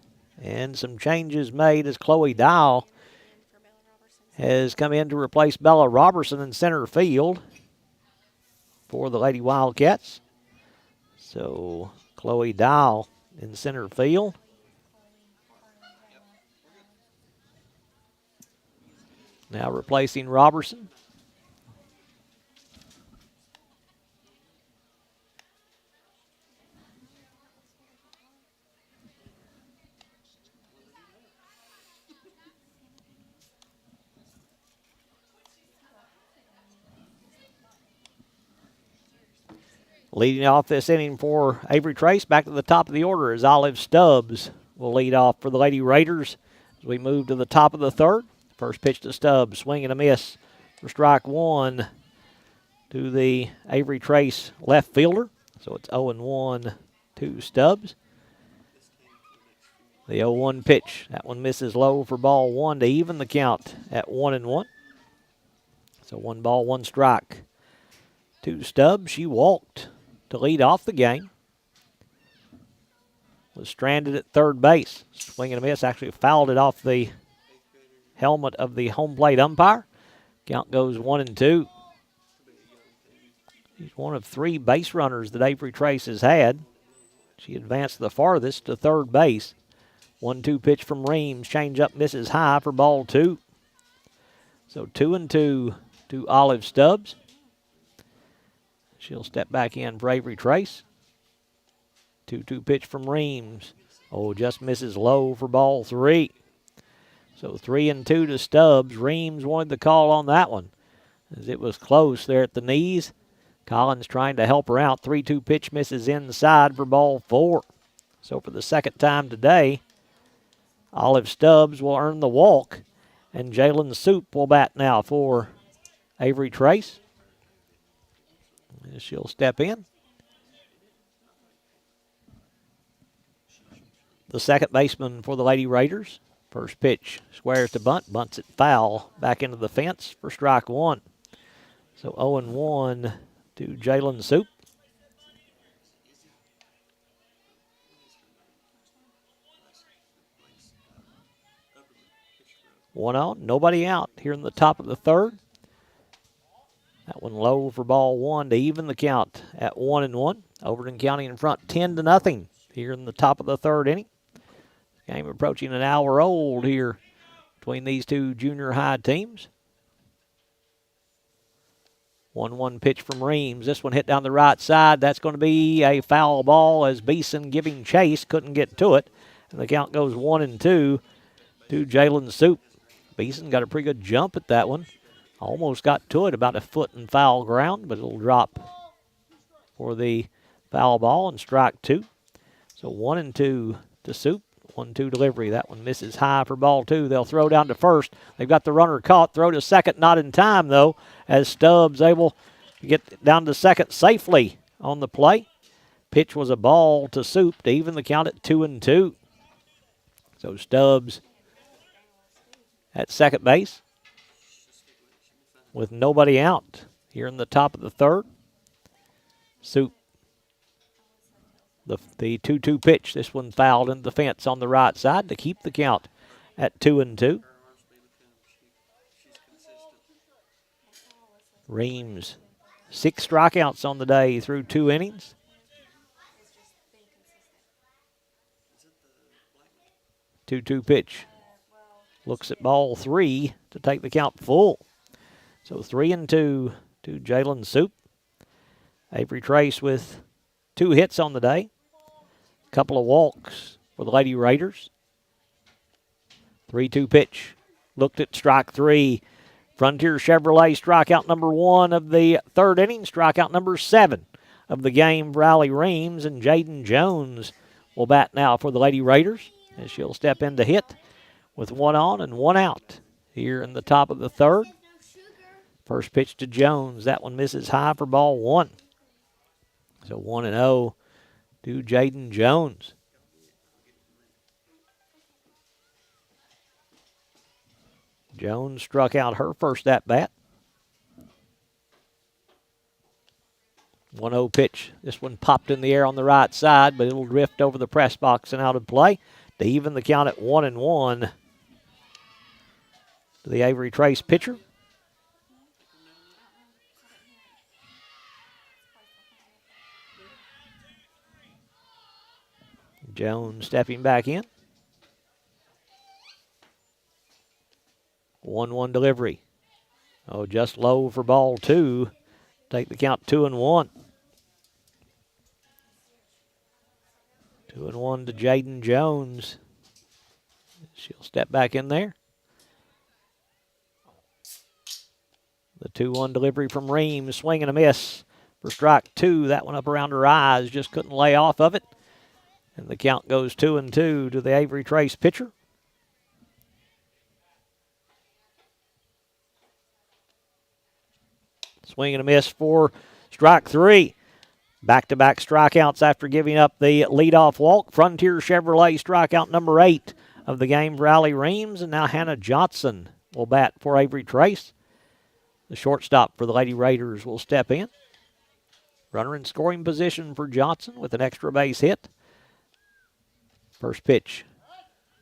and some changes made as Chloe Dial has come in to replace Bella Robertson in center field for the Lady Wildcats. So Chloe Dial in center field. Now replacing Robertson. Leading off this inning for Avery Trace, back to the top of the order is Olive Stubbs will lead off for the Lady Raiders as we move to the top of the third. First pitch to Stubbs, swing and a miss for strike 1 to the Avery Trace left fielder. So it's 0-1 to Stubbs. The 0-1 pitch, that one misses low for ball 1 to even the count at 1-1. So 1 ball, 1 strike to Stubbs. She walked to lead off the game. Was stranded at third base. Swing and a miss, actually fouled it off the helmet of the home plate umpire. Count goes 1-2. She's one of 3 base runners that Avery Trace has had. She advanced the farthest to third base. 1-2 pitch from Reams. Change up misses high for ball 2. So 2-2 to Olive Stubbs. She'll step back in for Avery Trace. 2-2 pitch from Reams. Oh, just misses low for ball 3. So 3-2 to Stubbs. Reams wanted the call on that one, as it was close there at the knees. Collins trying to help her out. 3-2 pitch misses inside for ball 4. So for the second time today, Olive Stubbs will earn the walk, and Jalen Soup will bat now for Avery Trace. She'll step in. The second baseman for the Lady Raiders. First pitch, squares to bunt, bunts it foul, back into the fence for strike 1. So 0-1 to Jalen Soup. One on, nobody out here in the top of the third. That one low for ball 1 to even the count at 1-1. Overton County in front 10-0 here in the top of the third inning. Game approaching an hour old here between these two junior high teams. 1-1 pitch from Reams. This one hit down the right side. That's going to be a foul ball as Beeson giving chase. Couldn't get to it. And the count goes 1-2 to Jalen Soup. Beeson got a pretty good jump at that one. Almost got to it, about a foot in foul ground, but it'll drop for the foul ball and strike 2. So 1-2 to Soup. 1-2 delivery. That one misses high for ball 2. They'll throw down to first. They've got the runner caught. Throw to second, not in time, though, as Stubbs able to get down to second safely on the play. Pitch was a ball to Soup to even the count at 2-2. So Stubbs at second base with nobody out here in the top of the third. Soup. The 2-2 pitch. This one fouled into the fence on the right side to keep the count at 2-2. Reams, 6 strikeouts on the day through 2 innings. 2-2 pitch. Looks at ball 3 to take the count full. So 3-2 to Jalen Soup. Avery Trace with 2 hits on the day. Couple of walks for the Lady Raiders. 3-2 pitch. Looked at strike 3. Frontier Chevrolet strikeout number 1 of the third inning. Strikeout number 7 of the game for Allie Reams. And Jaden Jones will bat now for the Lady Raiders as she'll step in to hit with 1 on and 1 out here in the top of the third. First pitch to Jones. That one misses high for ball 1. So 1-0 to Jaden Jones. Jones struck out her first at bat. 1-0 pitch. This one popped in the air on the right side, but it'll drift over the press box and out of play to even the count at 1-1 to the Avery Trace pitcher. Jones stepping back in. 1-1 delivery. Oh, just low for ball 2. Take the count 2-1. 2-1 to Jaden Jones. She'll step back in there. The 2-1 delivery from Reams. Swing and a miss for strike 2. That one up around her eyes. Just couldn't lay off of it. And the count goes 2-2 to the Avery Trace pitcher. Swing and a miss for strike 3. Back-to-back strikeouts after giving up the leadoff walk. Frontier Chevrolet strikeout number 8 of the game for Allie Reams. And now Hannah Johnson will bat for Avery Trace. The shortstop for the Lady Raiders will step in. Runner in scoring position for Johnson with an extra base hit. First pitch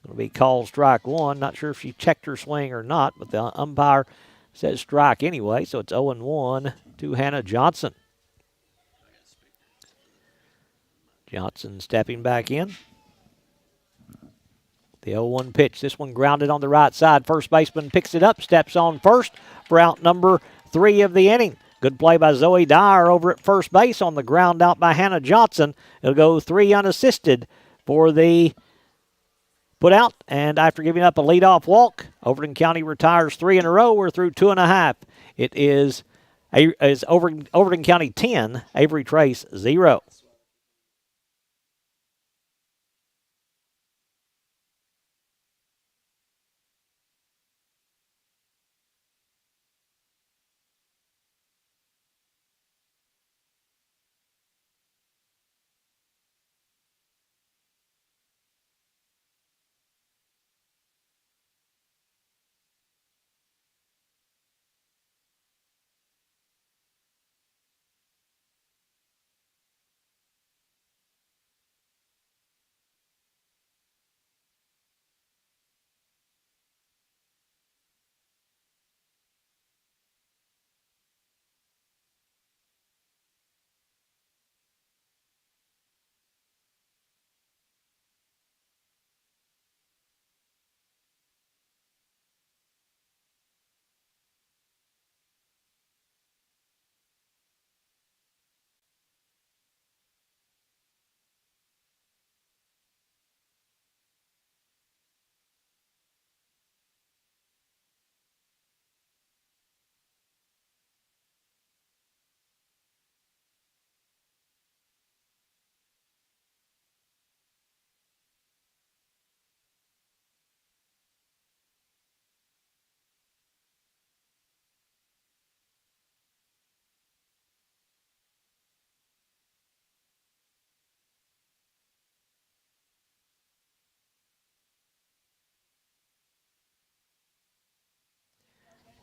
going to be called strike 1. Not sure if she checked her swing or not, but the umpire says strike anyway, so it's 0-1 to Hannah Johnson. Johnson stepping back in. The 0-1 pitch. This one grounded on the right side. First baseman picks it up, steps on first for out number 3 of the inning. Good play by Zoe Dyer over at first base on the ground out by Hannah Johnson. It'll go 3 unassisted for the put out. And after giving up a leadoff walk, Overton County retires 3 in a row. We're through 2.5. It is Overton County 10, Avery Trace 0.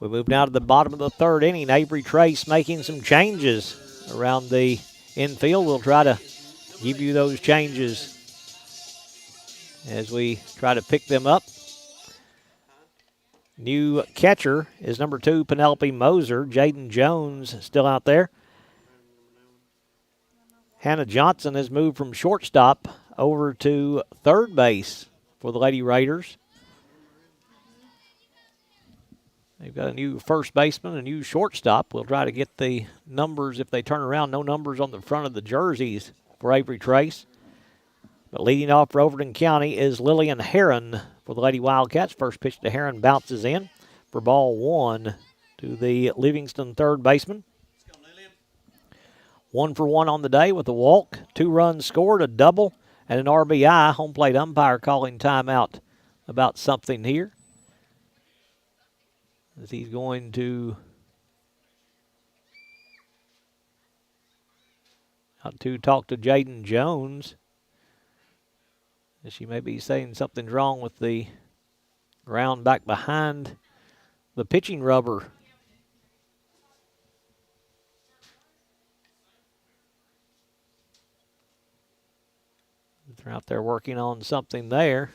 We move now to the bottom of the third inning. Avery Trace making some changes around the infield. We'll try to give you those changes as we try to pick them up. New catcher is number 2, Penelope Moser. Jaden Jones still out there. Hannah Johnson has moved from shortstop over to third base for the Lady Raiders. They've got a new first baseman, a new shortstop. We'll try to get the numbers if they turn around. No numbers on the front of the jerseys for Avery Trace. But leading off for Overton County is Lillian Heron for the Lady Wildcats. First pitch to Heron bounces in for ball 1 to the Livingston third baseman. 1 for 1 on the day with a walk. 2 runs scored, a double, and an RBI. Home plate umpire calling timeout about something here, as he's going to talk to Jaden Jones, as she may be saying something's wrong with the ground back behind the pitching rubber. They're out there working on something there.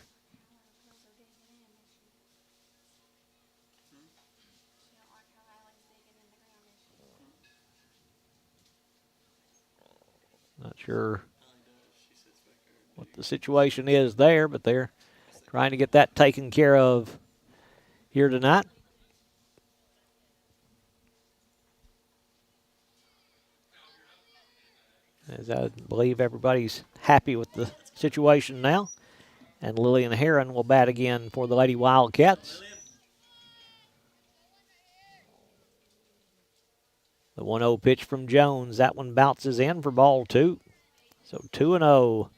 Not sure what the situation is there, but they're trying to get that taken care of here tonight. As I believe everybody's happy with the situation now. And Lillian Heron will bat again for the Lady Wildcats. The 1-0 pitch from Jones. That one bounces in for ball 2. So 2-0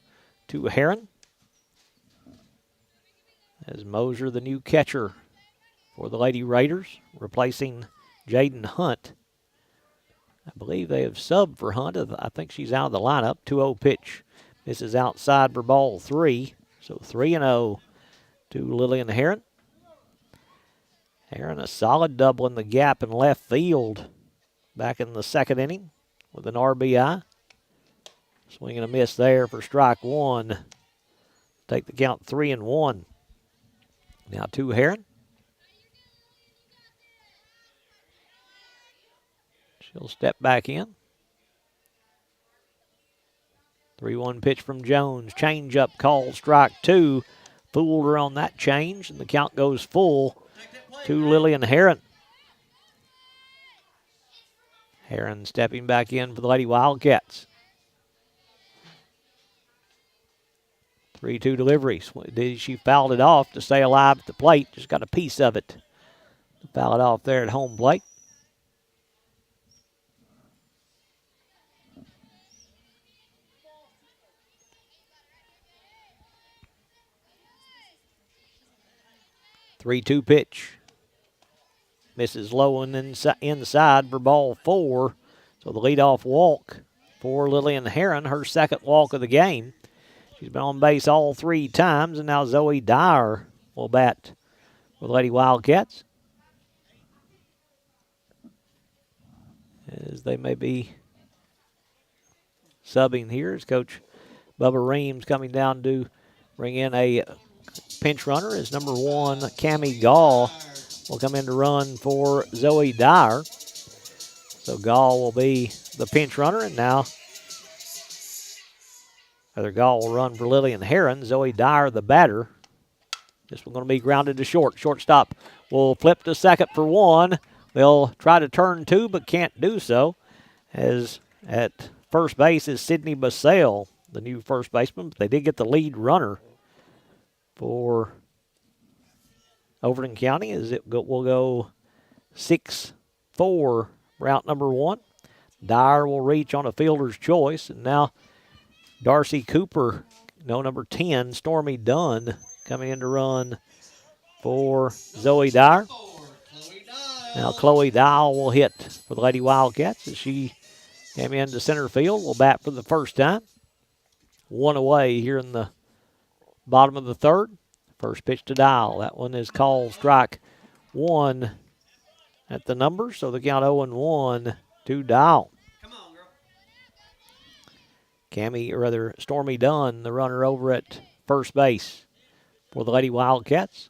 to Heron. As Moser, the new catcher for the Lady Raiders, replacing Jaden Hunt. I believe they have subbed for Hunt. I think she's out of the lineup. 2-0 pitch. This is outside for ball 3. So 3-0 to Lillian Heron. Heron, a solid double in the gap in left field back in the second inning with an RBI. Swing and a miss there for strike 1. Take the count 3-1. Now to Heron. She'll step back in. 3-1 pitch from Jones. Change up called strike 2. Fooled her on that change, and the count goes full to Lillian Heron. Heron stepping back in for the Lady Wildcats. 3-2 delivery. She fouled it off to stay alive at the plate. Just got a piece of it. Foul it off there at home plate. Three-two pitch. Misses low and inside for ball 4. So the leadoff walk for Lillian Heron, her second walk of the game. She's been on base all 3 times, and now Zoe Dyer will bat for the Lady Wildcats. As they may be subbing here, as Coach Bubba Reams coming down to bring in a pinch runner, as number 1, Cammie Gall, will come in to run for Zoe Dyer. So Gall will be the pinch runner, and now Gall will run for Lillian Heron. Zoe Dyer, the batter. This one's going to be grounded to short. Shortstop will flip to second for 1. They'll try to turn 2, but can't do so. As at first base is Sydney Basale, the new first baseman. But they did get the lead runner for Overton County, as will go 6-4 route number 1. Dyer will reach on a fielder's choice, and now Darcy Cooper, number 10, Stormy Dunn, coming in to run for Zoe Dyer. Now Chloe Dial will hit for the Lady Wildcats as she came into center field. Will bat for the first time. 1 away here in the bottom of the third. First pitch to Dial. That one is called strike 1. at the number, so the count 0-1 to Dial. Come on, girl. Stormy Dunn, the runner over at first base for the Lady Wildcats.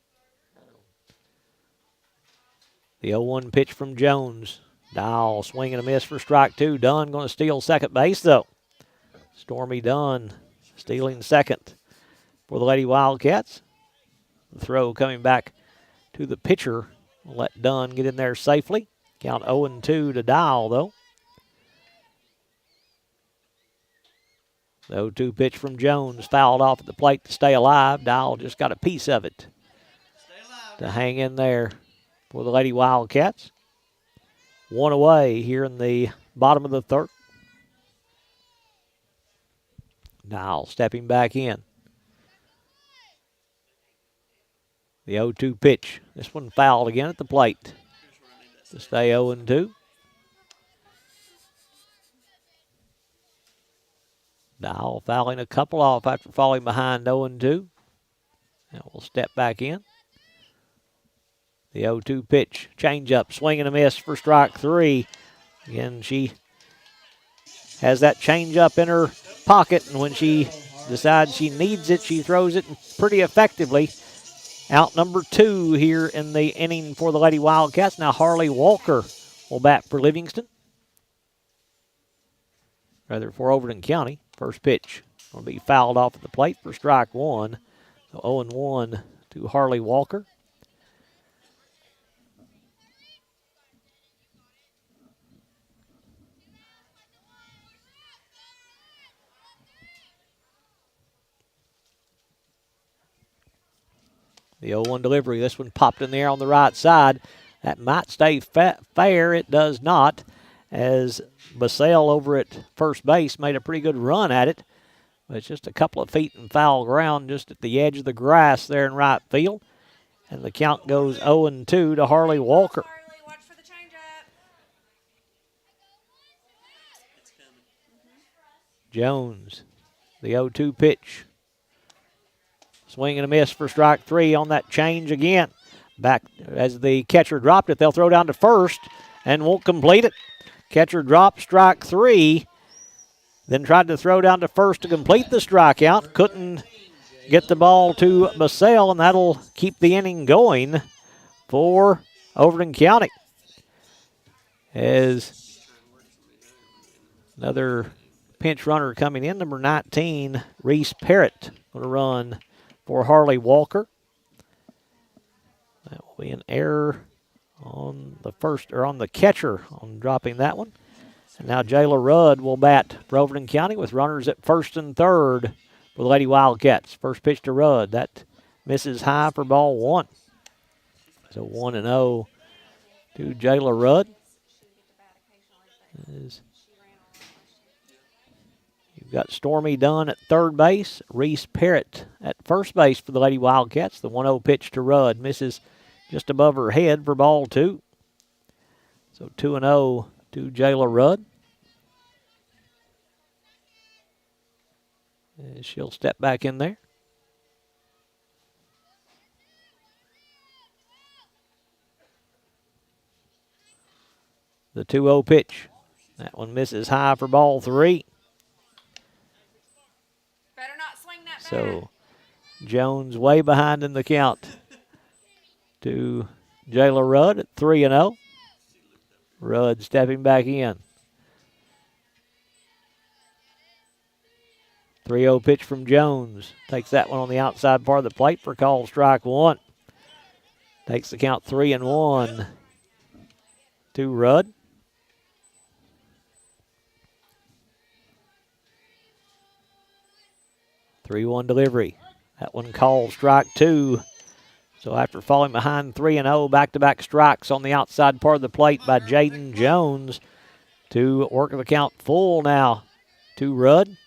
The 0-1 pitch from Jones. Dial swing and a miss for strike 2. Dunn going to steal second base, though. Stormy Dunn stealing second for the Lady Wildcats. The throw coming back to the pitcher. We'll let Dunn get in there safely. Count 0-2 to Dial, though. The 0-2 pitch from Jones fouled off at the plate to stay alive. Dial just got a piece of it to hang in there for the Lady Wildcats. One away here in the bottom of the third. Dial stepping back in. The 0-2 pitch. This one fouled again at the plate to stay 0-2. Dial fouling a couple off after falling behind 0-2. Now we'll step back in. The 0-2 pitch. Change up. Swing and a miss for strike 3. Again, she has that change up in her pocket, and when she decides she needs it, she throws it pretty effectively. Out number 2 here in the inning for the Lady Wildcats. Now Harley Walker will bat for Livingston. Rather, for Overton County. First pitch will be fouled off at the plate for strike 1. So 0-1 to Harley Walker. The 0-1 delivery. This one popped in the air on the right side. That might stay fair. It does not, as Basale over at first base made a pretty good run at it. But it's just a couple of feet in foul ground just at the edge of the grass there in right field. And the count goes 0-2 to Harley Walker. Harley, watch for the changeup. Jones, the 0-2 pitch. Swing and a miss for strike 3 on that change again. Back as the catcher dropped it, they'll throw down to first and won't complete it. Catcher dropped strike 3, then tried to throw down to first to complete the strikeout. Couldn't get the ball to Basale, and that'll keep the inning going for Overton County. As another pinch runner coming in, number 19, Reese Parrott, going to run for Harley Walker. That will be an error on the first, or on the catcher on dropping that one. And now Jayla Rudd will bat for Overton County with runners at first and third for the Lady Wildcats. First pitch to Rudd. That misses high for ball 1. So 1-0 to Jayla Rudd. You've got Stormy Dunn at third base, Reese Parrott at first base for the Lady Wildcats. The 1-0 pitch to Rudd misses just above her head for ball 2. So 2-0 to Jayla Rudd. And she'll step back in there. The 2-0 pitch. That one misses high for ball 3. Better not swing that bat. So Jones way behind in the count to Jayla Rudd at 3-0. Rudd stepping back in. 3-0 pitch from Jones. Takes that one on the outside part of the plate for call strike 1. Takes the count 3-1 to Rudd. Three-one delivery. That one called strike 2. So after falling behind 3-0, back-to-back strikes on the outside part of the plate by Jaden Jones to work the count full now to Rudd.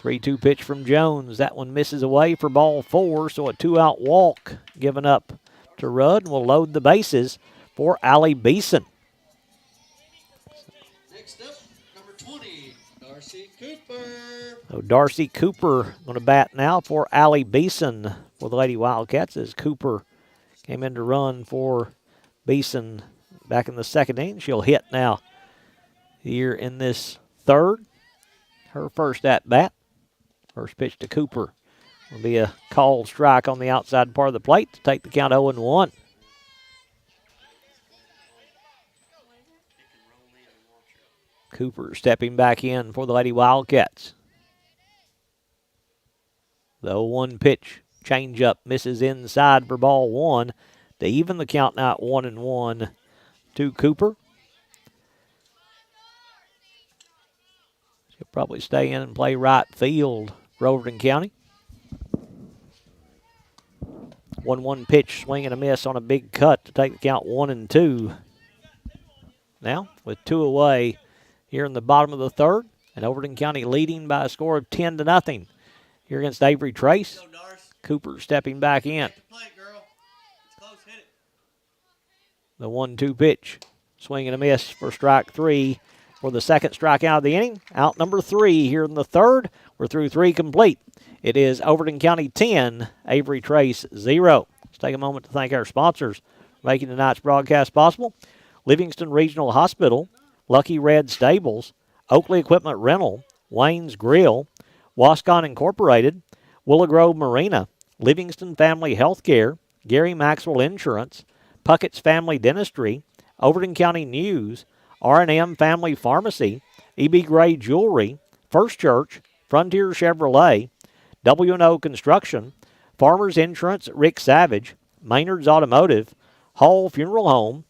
3-2 pitch from Jones. That one misses away for ball 4, so a 2-out walk given up to Rudd, and will load the bases for Allie Beeson. Next up, number 20, Darcy Cooper. So Darcy Cooper going to bat now for Allie Beeson for the Lady Wildcats, as Cooper came in to run for Beeson back in the second inning. She'll hit now here in this third. Her first at bat. First pitch to Cooper will be a called strike on the outside part of the plate to take the count 0-1. Cooper stepping back in for the Lady Wildcats. The 0-1 pitch. Change up. Misses inside for ball one. To even the count now at 1-1 to Cooper. She'll probably stay in and play right field for Overton County. 1-1 pitch. Swing and a miss on a big cut to take the count 1-2. Now with two away here in the bottom of the third, and Overton County leading by a score of 10-0 here against Avery Trace. Cooper stepping back in. The 1-2 pitch. Swing and a miss for strike three for the second strikeout of the inning. Out number 3 here in the third. We're through 3 complete. It is Overton County 10, Avery Trace 0. Let's take a moment to thank our sponsors for making tonight's broadcast possible. Livingston Regional Hospital, Lucky Red Stables, Oakley Equipment Rental, Wayne's Grill, Wascon Incorporated, Willow Grove Marina, Livingston Family Healthcare, Gary Maxwell Insurance, Puckett's Family Dentistry, Overton County News, R&M Family Pharmacy, E.B. Gray Jewelry, First Church, Frontier Chevrolet, W&O Construction, Farmers Insurance at Rick Savage, Maynard's Automotive, Hall Funeral Home,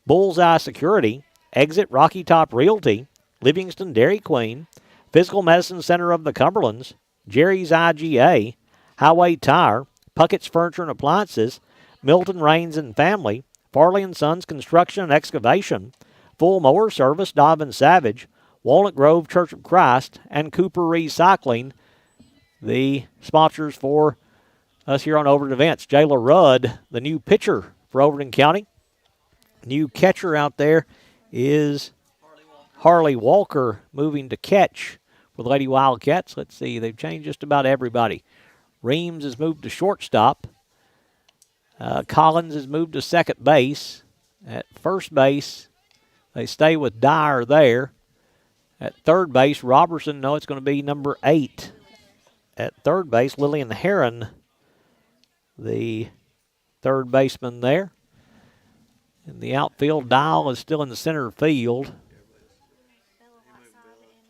Bullseye Security, Exit Rocky Top Realty, Livingston Dairy Queen, Physical Medicine Center of the Cumberlands, Jerry's IGA, Highway Tire, Puckett's Furniture and Appliances, Milton Rains and Family, Farley and Sons Construction and Excavation, Full Mower Service, Dobbin Savage, Walnut Grove Church of Christ, and Cooper Recycling, the sponsors for us here on Overton Events. Jayla Rudd, the new pitcher for Overton County. New catcher out there is Harley Walker, moving to catch for the Lady Wildcats. Let's see, they've changed just about everybody. Reams has moved to shortstop. Collins has moved to second base. At first base, they stay with Dyer there. At third base, Robertson, no, it's going to be number 8. At third base, Lillian Heron, the third baseman there. In the outfield, Dial is still in the center field.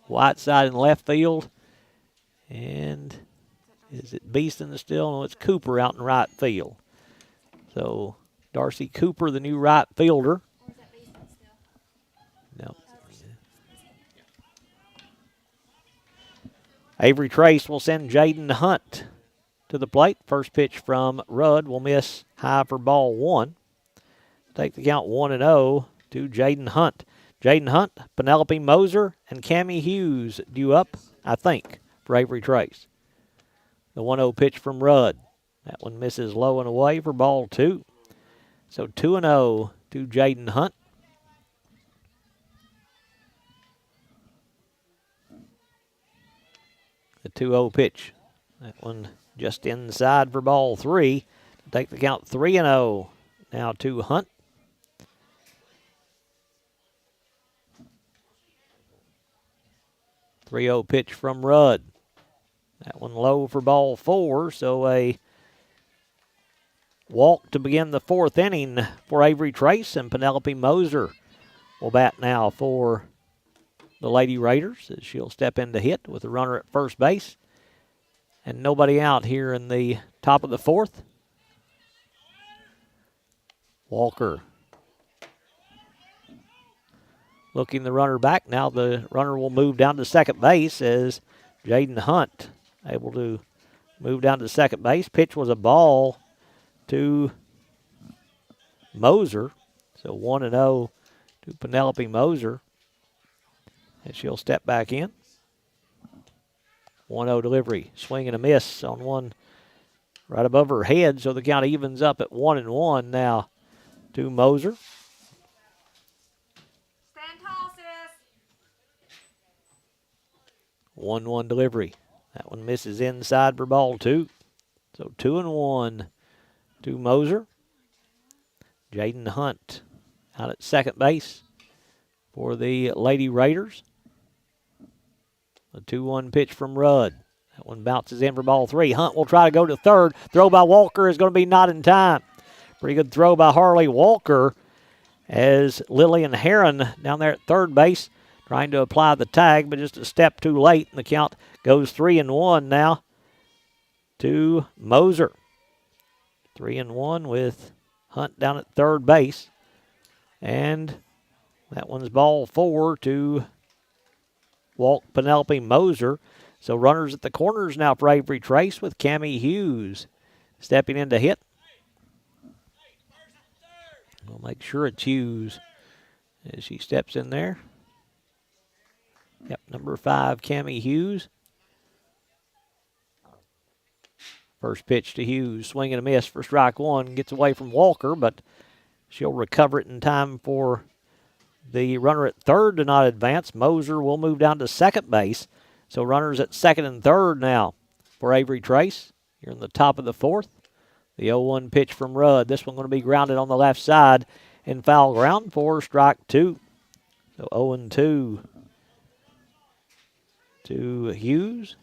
Whiteside in left field. And is it Beeston still? No, it's Cooper out in right field. So Darcy Cooper, the new right fielder. No. Avery Trace will send Jaden Hunt to the plate. First pitch from Rudd will miss high for ball one. Take the count 1-0 to Jaden Hunt. Jaden Hunt, Penelope Moser, and Cammie Hughes due up, I think, for Avery Trace. The 1-0 pitch from Rudd. That one misses low and away for ball two. So 2-0 to Jaden Hunt. The 2-0 pitch. That one just inside for ball three. Take the count 3-0 now to Hunt. 3-0 pitch from Rudd. That one low for ball four, so a walk to begin the fourth inning for Avery Trace, and Penelope Moser will bat now for the Lady Raiders as she'll step in to hit with a runner at first base. And nobody out here in the top of the fourth. Walker looking the runner back. Now the runner will move down to second base as Jaden Hunt able to move down to second base. Pitch was a ball to Moser. So 1-0 to Penelope Moser. And she'll step back in. 1-0 delivery. Swing and a miss on one right above her head. So the count evens up at 1-1 now to Moser. Stand tall, sis. 1-1 delivery. That one misses inside for ball two. So 2-1 to Moser. Jaden Hunt out at second base for the Lady Raiders. A 2-1 pitch from Rudd. That one bounces in for ball 3. Hunt will try to go to third. Throw by Walker is going to be not in time. Pretty good throw by Harley Walker as Lillian Heron down there at third base trying to apply the tag, but just a step too late. And the count goes 3-1 now to Moser. 3-1 with Hunt down at third base. And that one's ball 4 to Walt Penelope Moser. So runners at the corners now for Avery Trace with Cammie Hughes stepping in to hit. We'll make sure it's Hughes as she steps in there. Yep, number 5, Cammie Hughes. First pitch to Hughes, swing and a miss for strike 1. Gets away from Walker, but she'll recover it in time for the runner at third to not advance. Moser will move down to second base. So runners at second and third now for Avery Trace. Here in the top of the fourth. The 0-1 pitch from Rudd. This one going to be grounded on the left side in foul ground for strike 2. So 0-2 to Hughes.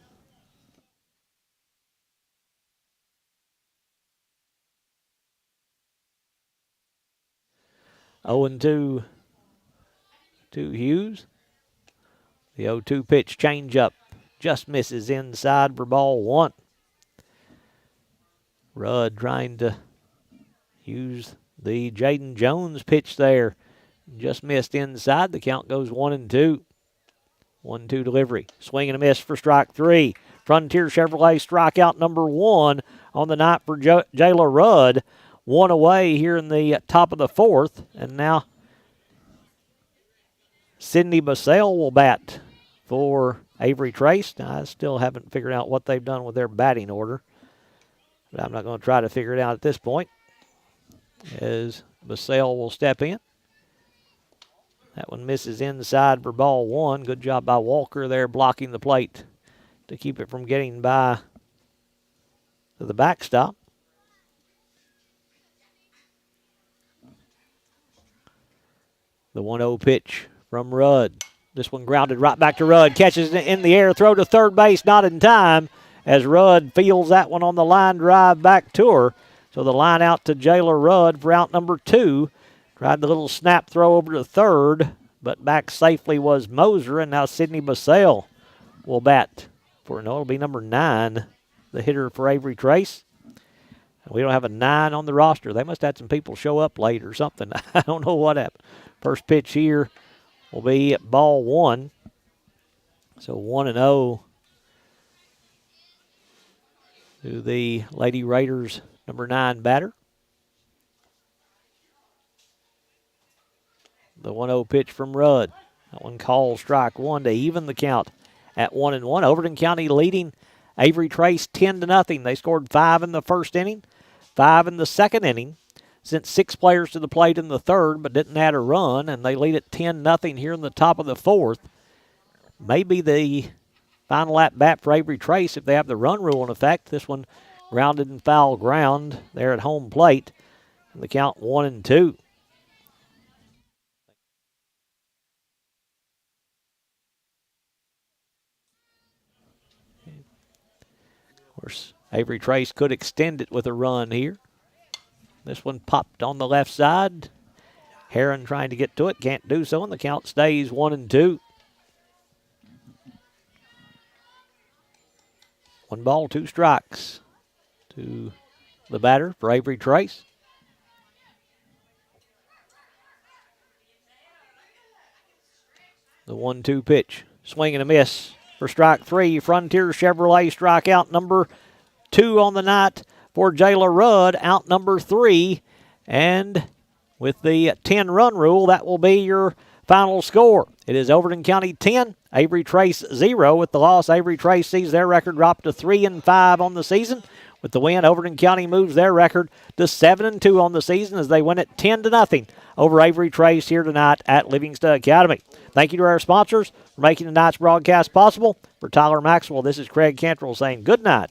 To Hughes. The 0-2 pitch changeup just misses inside for ball 1. Rudd trying to use the Jaden Jones pitch there. Just missed inside. The count goes 1-2. 1-2 delivery. Swing and a miss for strike 3. Frontier Chevrolet strikeout number 1 on the night for Jayla Rudd. 1 away here in the top of the fourth. And now Sydney Basale will bat for Avery Trace. Now, I still haven't figured out what they've done with their batting order. But I'm not going to try to figure it out at this point, as Basale will step in. That one misses inside for ball 1. Good job by Walker there blocking the plate to keep it from getting by to the backstop. The 1-0 pitch from Rudd. This one grounded right back to Rudd. Catches it in the air. Throw to third base. Not in time as Rudd fields that one on the line drive back to her. So the line out to Jayla Rudd for out number 2. Tried the little snap throw over to third, but back safely was Moser. And now Sydney Basale will bat for, no, it'll be number 9, the hitter for Avery Trace. We don't have a 9 on the roster. They must have had some people show up late or something. I don't know what happened. First pitch here will be at ball 1. So 1-0 to the Lady Raiders number 9 batter. The 1-0 pitch from Rudd. That one calls strike 1 to even the count at 1-1. Overton County leading Avery Trace 10-0. They scored 5 in the first inning, 5 in the second inning. Sent 6 players to the plate in the third, but didn't add a run, and they lead at 10-0 here in the top of the fourth. Maybe the final at bat for Avery Trace if they have the run rule in effect. This one grounded in foul ground there at home plate. And the count 1-2. Of course, Avery Trace could extend it with a run here. This one popped on the left side. Heron trying to get to it. Can't do so, and the count stays 1-2. 1 ball, 2 strikes to the batter for Avery Trace. The 1-2 pitch. Swing and a miss for strike 3. Frontier Chevrolet strikeout number 2 on the night for Jayla Rudd, out number 3. And with the 10-run rule, that will be your final score. It is Overton County 10, Avery Trace 0. With the loss, Avery Trace sees their record drop to 3-5 on the season. With the win, Overton County moves their record to 7-2 on the season as they win it 10-0 over Avery Trace here tonight at Livingston Academy. Thank you to our sponsors for making tonight's broadcast possible. For Tyler Maxwell, this is Craig Cantrell saying good night